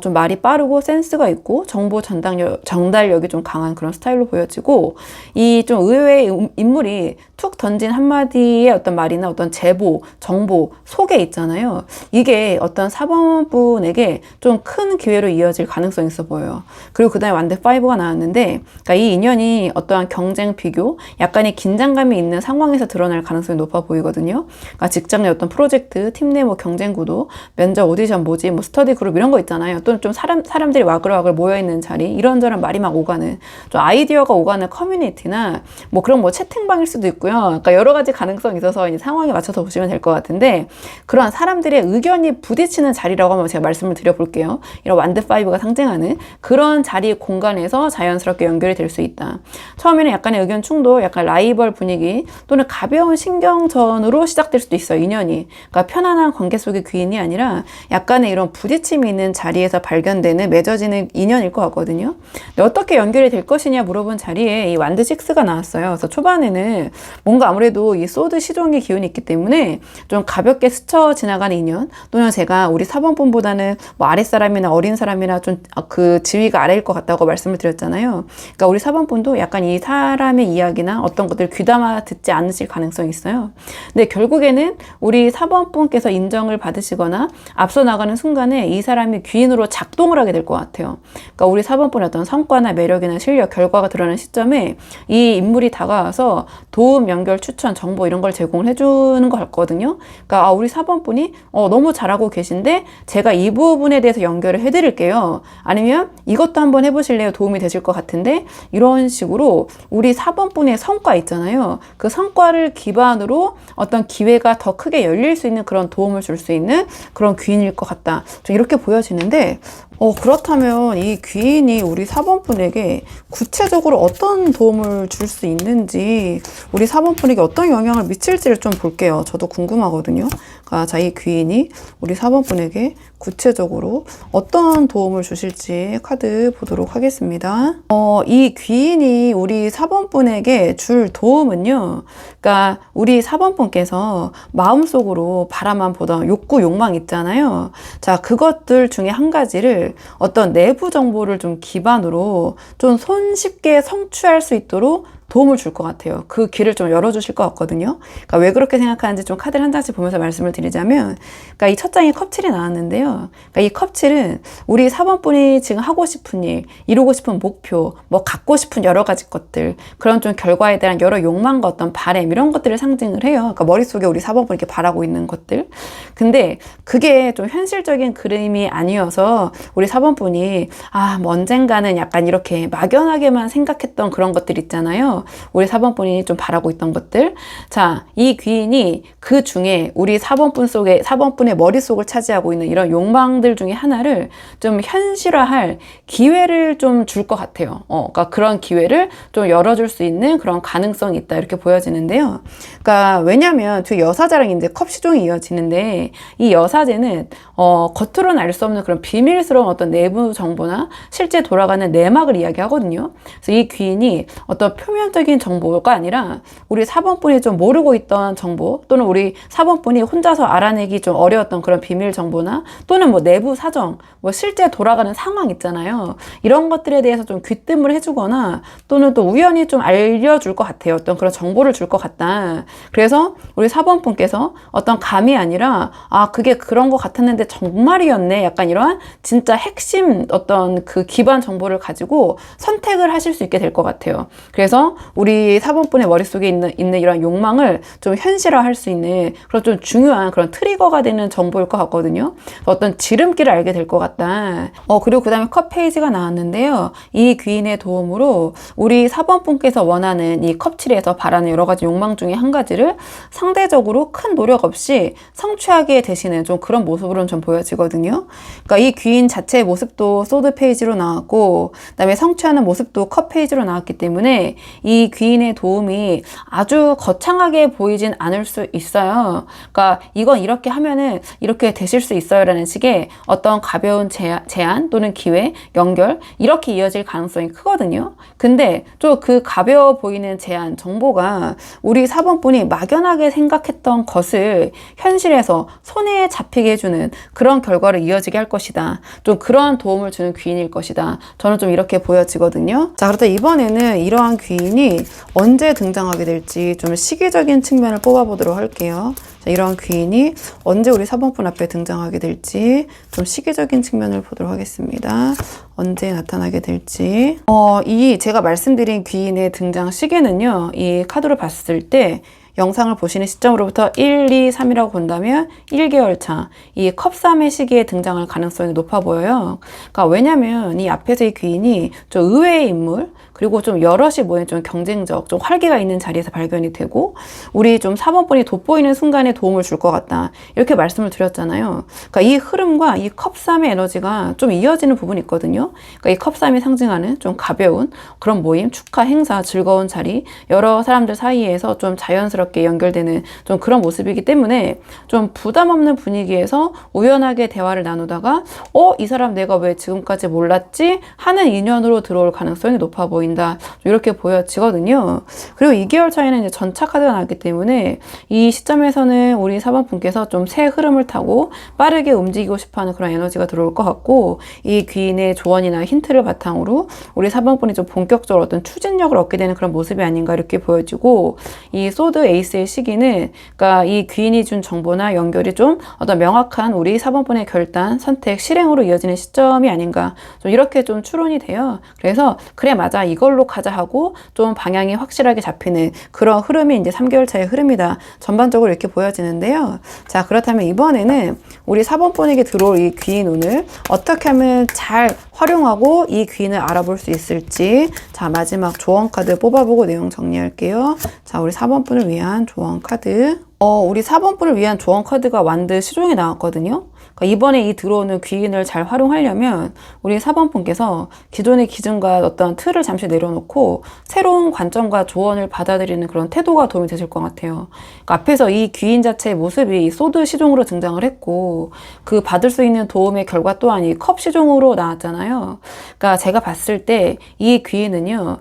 좀 말이 빠르고 센스가 있고 정보 전달력이 좀 강한 그런 스타일로 보여지고 이 좀 의외의 인물이 툭 던진 한마디의 어떤 말이나 어떤 제보, 정보, 소개 있잖아요. 이게 어떤 4번분에게 좀 큰 기회로 이어질 가능성이 있어 보여요. 그리고 그 다음에 완드 5가 나왔는데 그러니까 이 인연이 어떠한 경쟁, 비교, 약간의 긴장감이 있는 상황에서 드러날 가능성이 높아 보이거든요. 그러니까 직장 내 어떤 프로젝트, 팀 내 뭐 경쟁 구도, 면접, 오디션, 모집, 뭐 스터디 그룹 이런 거 있잖아요. 또는 좀 사람들이 와글와글 모여있는 자리, 이런저런 말이 막 오가는, 좀 아이디어가 오가는 커뮤니티나 뭐 그런 뭐 채팅방일 수도 있고요. 그러니까 여러 가지 가능성이 있어서 이 상황에 맞춰서 보시면 될 것 같은데 그러한 사람들의 의견이 부딪히는 자리라고 한번 제가 말씀을 드려볼게요. 이런 완드5가 상징하는 그런 자리 공간에서 자연스럽게 연결이 될 수 있다. 처음에는 약간의 의견 충돌, 약간 라이벌 분위기 또는 가벼운 신경전으로 시작될 수도 있어요. 인연이. 그러니까 편안한 관계 속의 귀인이 아니라 약간의 이런 부딪힘이 있는 자리에서 발견되는 맺어지는 인연일 것 같거든요. 근데 어떻게 연결이 될 것이냐 물어본 자리에 이 완드6가 나왔어요. 그래서 초반에는 뭔가 아무래도 이 소드 시종의 기운이 있기 때문에 좀 가볍게 스쳐 지나가는 인연 또는 제가 우리 4번분보다는 뭐 아랫사람이나 어린 사람이나 좀 그 지위가 아래일 것 같다고 말씀을 드렸잖아요. 그러니까 우리 4번분도 약간 이 사람의 이야기나 어떤 것들을 귀담아 듣지 않으실 가능성이 있어요. 근데 결국에는 우리 4번분께서 인정을 받으시거나 앞서 나가는 순간에 이 사람이 귀인으로 작동을 하게 될 것 같아요. 그러니까 우리 4번분의 어떤 성과나 매력이나 실력, 결과가 드러나는 시점에 이 인물이 다가와서 도움, 연결, 추천, 정보 이런 걸 제공을 해주는 것 같거든요. 그러니까 우리 4번분이 너무 잘하고 계신데 제가 이 부분에 대해서 연결을 해드릴게요. 아니면 이것도 한번 해보실래요? 도움이 되실 것 같은데 이런 식으로 우리 4번분의 성과 있잖아요. 그 성과를 기반으로 어떤 기회가 더 크게 열릴 수 있는 그런 도움을 줄 수 있는 그런 귀인일 것 같다. 좀 이렇게 보여지는데 그렇다면 이 귀인이 우리 4번 분에게 구체적으로 어떤 도움을 줄 수 있는지, 우리 4번 분에게 어떤 영향을 미칠지를 좀 볼게요. 저도 궁금하거든요. 자, 이 귀인이 우리 4번 분에게 구체적으로 어떤 도움을 주실지 카드 보도록 하겠습니다. 이 귀인이 우리 4번 분에게 줄 도움은요, 그러니까 우리 4번 분께서 마음속으로 바라만 보던 욕구, 욕망 있잖아요. 자, 그것들 중에 한 가지를 어떤 내부 정보를 좀 기반으로 좀 손쉽게 성취할 수 있도록 도움을 줄 것 같아요. 그 길을 좀 열어주실 것 같거든요. 그러니까 왜 그렇게 생각하는지 좀 카드를 한 장씩 보면서 말씀을 드리자면, 그러니까 이 첫 장에 컵7이 나왔는데요. 그러니까 이 컵7은 우리 4번 분이 지금 하고 싶은 일, 이루고 싶은 목표, 뭐 갖고 싶은 여러 가지 것들, 그런 좀 결과에 대한 여러 욕망과 어떤 바램, 이런 것들을 상징을 해요. 그러니까 머릿속에 우리 4번 분이 이렇게 바라고 있는 것들. 근데 그게 좀 현실적인 그림이 아니어서 우리 4번 분이 뭐 언젠가는 약간 이렇게 막연하게만 생각했던 그런 것들 있잖아요. 우리 4번 분이 좀 바라고 있던 것들. 자, 이 귀인이 그 중에 우리 4번 분 속에, 4번 분의 머릿속을 차지하고 있는 이런 욕망들 중에 하나를 좀 현실화할 기회를 좀 줄 것 같아요. 그러니까 그런 기회를 좀 열어줄 수 있는 그런 가능성이 있다, 이렇게 보여지는데요. 그러니까 왜냐면 뒤에 여사자랑 이제 컵시종이 이어지는데, 이 여사제는 겉으로는 알 수 없는 그런 비밀스러운 어떤 내부 정보나 실제 돌아가는 내막을 이야기하거든요. 그래서 이 귀인이 어떤 표면적인 정보가 아니라 우리 4번 분이 좀 모르고 있던 정보, 또는 우리 4번 분이 혼자서 알아내기 좀 어려웠던 그런 비밀 정보나, 또는 뭐 내부 사정, 뭐 실제 돌아가는 상황 있잖아요. 이런 것들에 대해서 좀 귀뜸을 해주거나, 또는 또 우연히 좀 알려줄 것 같아요. 어떤 그런 정보를 줄 것 같다. 그래서 우리 4번 분께서 어떤 감이 아니라 그게 그런 것 같았는데 정말이었네, 약간 이런 진짜 핵심 어떤 그 기반 정보를 가지고 선택을 하실 수 있게 될 것 같아요. 그래서 우리 4번 분의 머릿속에 있는 이런 욕망을 좀 현실화할 수 있는 그런 좀 중요한 그런 트리거가 되는 정보일 것 같거든요. 어떤 지름길을 알게 될 것 같다. 그리고 그 다음에 컵 페이지가 나왔는데요. 이 귀인의 도움으로 우리 4번 분께서 원하는 이 컵7에서 바라는 여러 가지 욕망 중에 한 가지를 상대적으로 큰 노력 없이 성취하게 되시는 좀 그런 모습으로는 좀 보여지거든요. 그러니까 이 귀인 자체의 모습도 소드 페이지로 나왔고, 그다음에 성취하는 모습도 컵 페이지로 나왔기 때문에 이 귀인의 도움이 아주 거창하게 보이진 않을 수 있어요. 그러니까 이건 이렇게 하면은 이렇게 되실 수 있어요 라는 식의 어떤 가벼운 제안 또는 기회, 연결, 이렇게 이어질 가능성이 크거든요. 근데 또 그 가벼워 보이는 제안, 정보가 우리 4번 분이 막연하게 생각했던 것을 현실에서 손에 잡히게 해주는 그런 결과를 이어지게 할 것이다. 좀 그런 도움을 주는 귀인일 것이다. 저는 좀 이렇게 보여지거든요. 자, 그렇다 이번에는 이러한 귀인이 언제 등장하게 될지 좀 시기적인 측면을 뽑아보도록 할게요. 자, 이러한 귀인이 언제 우리 4번 분 앞에 등장하게 될지 좀 시기적인 측면을 보도록 하겠습니다. 언제 나타나게 될지. 이 제가 말씀드린 귀인의 등장 시기는요, 이 카드로 봤을 때 영상을 보시는 시점으로부터 1, 2, 3이라고 본다면 1개월 차, 이 컵3의 시기에 등장할 가능성이 높아 보여요. 그러니까 왜냐면 이 앞에서 이 귀인이 좀 의외의 인물, 그리고 좀 여럿이 모인 좀 경쟁적, 좀 활기가 있는 자리에서 발견이 되고, 우리 좀 4번 분이 돋보이는 순간에 도움을 줄 것 같다, 이렇게 말씀을 드렸잖아요. 그러니까 이 흐름과 이 컵3의 에너지가 좀 이어지는 부분이 있거든요. 그러니까 이 컵3이 상징하는 좀 가벼운 그런 모임, 축하, 행사, 즐거운 자리, 여러 사람들 사이에서 좀 자연스럽게 연결되는 좀 그런 모습이기 때문에 좀 부담 없는 분위기에서 우연하게 대화를 나누다가 이 사람 내가 왜 지금까지 몰랐지? 하는 인연으로 들어올 가능성이 높아 보인다, 이렇게 보여지거든요. 그리고 2개월 차이는 이제 전차 카드가 나왔기 때문에 이 시점에서는 우리 4번 분께서 좀 새 흐름을 타고 빠르게 움직이고 싶어하는 그런 에너지가 들어올 것 같고, 이 귀인의 조언이나 힌트를 바탕으로 우리 4번 분이 좀 본격적으로 어떤 추진력을 얻게 되는 그런 모습이 아닌가, 이렇게 보여지고, 이 소드 에이스의 시기는 그러니까 이 귀인이 준 정보나 연결이 좀 어떤 명확한 우리 4번 분의 결단, 선택, 실행으로 이어지는 시점이 아닌가, 좀 이렇게 좀 추론이 돼요. 그래서 그래 맞아, 이걸로 가자 하고 좀 방향이 확실하게 잡히는 그런 흐름이 이제 3개월 차의 흐름이다, 전반적으로 이렇게 보여지는데요. 자, 그렇다면 이번에는 우리 4번 분에게 들어올 이 귀인 운을 어떻게 하면 잘 활용하고 이 귀인을 알아볼 수 있을지, 자, 마지막 조언 카드 뽑아보고 내용 정리할게요. 자, 우리 4번 분을 위한 조언 카드. 우리 4번 분을 위한 조언 카드가 완드 시종이 나왔거든요. 그러니까 이번에 이 들어오는 귀인을 잘 활용하려면 우리 4번 분께서 기존의 기준과 어떤 틀을 잠시 내려놓고 새로운 관점과 조언을 받아들이는 그런 태도가 도움이 되실 것 같아요. 그러니까 앞에서 이 귀인 자체의 모습이 소드 시종으로 등장을 했고 그 받을 수 있는 도움의 결과 또한 이 컵 시종으로 나왔잖아요. 그러니까 제가 봤을 때 이 귀인은요,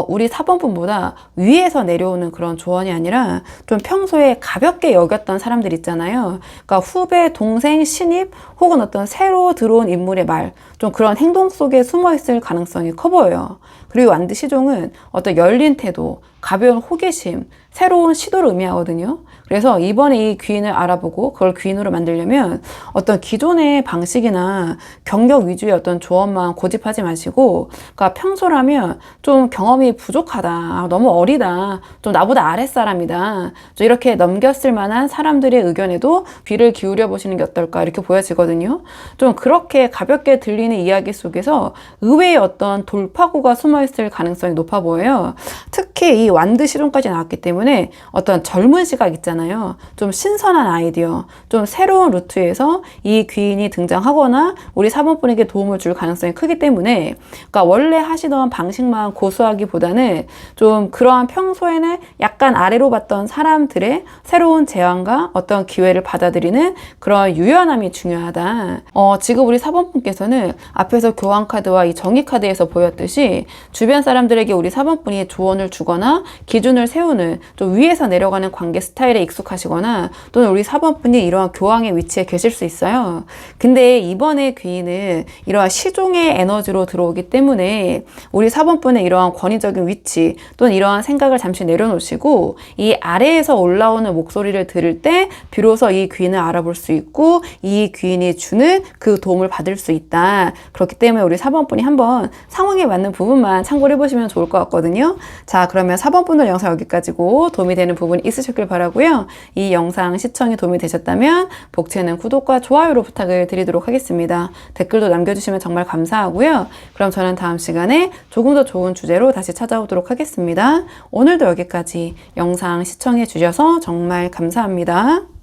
우리 4번 분보다 위에서 내려오는 그런 조언이 아니라 좀 평소에 가볍게 여겼던 사람들 있잖아요. 그러니까 후배, 동생, 신입 혹은 어떤 새로 들어온 인물의 말, 좀 그런 행동 속에 숨어 있을 가능성이 커 보여요. 그리고 완드 시종은 어떤 열린 태도, 가벼운 호기심, 새로운 시도를 의미하거든요. 그래서 이번에 이 귀인을 알아보고 그걸 귀인으로 만들려면 어떤 기존의 방식이나 경력 위주의 어떤 조언만 고집하지 마시고, 그러니까 평소라면 좀 경험이 부족하다, 너무 어리다, 좀 나보다 아랫사람이다, 좀 이렇게 넘겼을 만한 사람들의 의견에도 귀를 기울여 보시는 게 어떨까 이렇게 보여지거든요. 좀 그렇게 가볍게 들리는 이야기 속에서 의외의 어떤 돌파구가 숨어 있을 가능성이 높아 보여요. 특히 이 완드 시종까지 나왔기 때문에 어떤 젊은 시각 있잖아요. 좀 신선한 아이디어, 좀 새로운 루트에서 이 귀인이 등장하거나 우리 4번 분에게 도움을 줄 가능성이 크기 때문에, 그러니까 원래 하시던 방식만 고수하기보다는 좀 그러한 평소에는 약간 아래로 봤던 사람들의 새로운 제안과 어떤 기회를 받아들이는 그런 유연함이 중요하다. 지금 우리 4번 분께서는 앞에서 교환 카드와 이 정의 카드에서 보였듯이 주변 사람들에게 우리 4번 분이 조언을 주거나 기준을 세우는 좀 위에서 내려가는 관계 스타일에 익숙하시거나 또는 우리 4번 분이 이러한 교황의 위치에 계실 수 있어요. 근데 이번에 귀인은 이러한 시종의 에너지로 들어오기 때문에 우리 4번 분의 이러한 권위적인 위치 또는 이러한 생각을 잠시 내려놓으시고 이 아래에서 올라오는 목소리를 들을 때 비로소 이 귀인을 알아볼 수 있고 이 귀인이 주는 그 도움을 받을 수 있다. 그렇기 때문에 우리 4번 분이 한번 상황에 맞는 부분만 참고를 해보시면 좋을 것 같거든요. 자, 그러면 4번 분들 영상 여기까지고 도움이 되는 부분이 있으셨길 바라고요. 이 영상 시청이 도움이 되셨다면 복채는 구독과 좋아요로 부탁을 드리도록 하겠습니다. 댓글도 남겨주시면 정말 감사하고요. 그럼 저는 다음 시간에 조금 더 좋은 주제로 다시 찾아오도록 하겠습니다. 오늘도 여기까지 영상 시청해 주셔서 정말 감사합니다.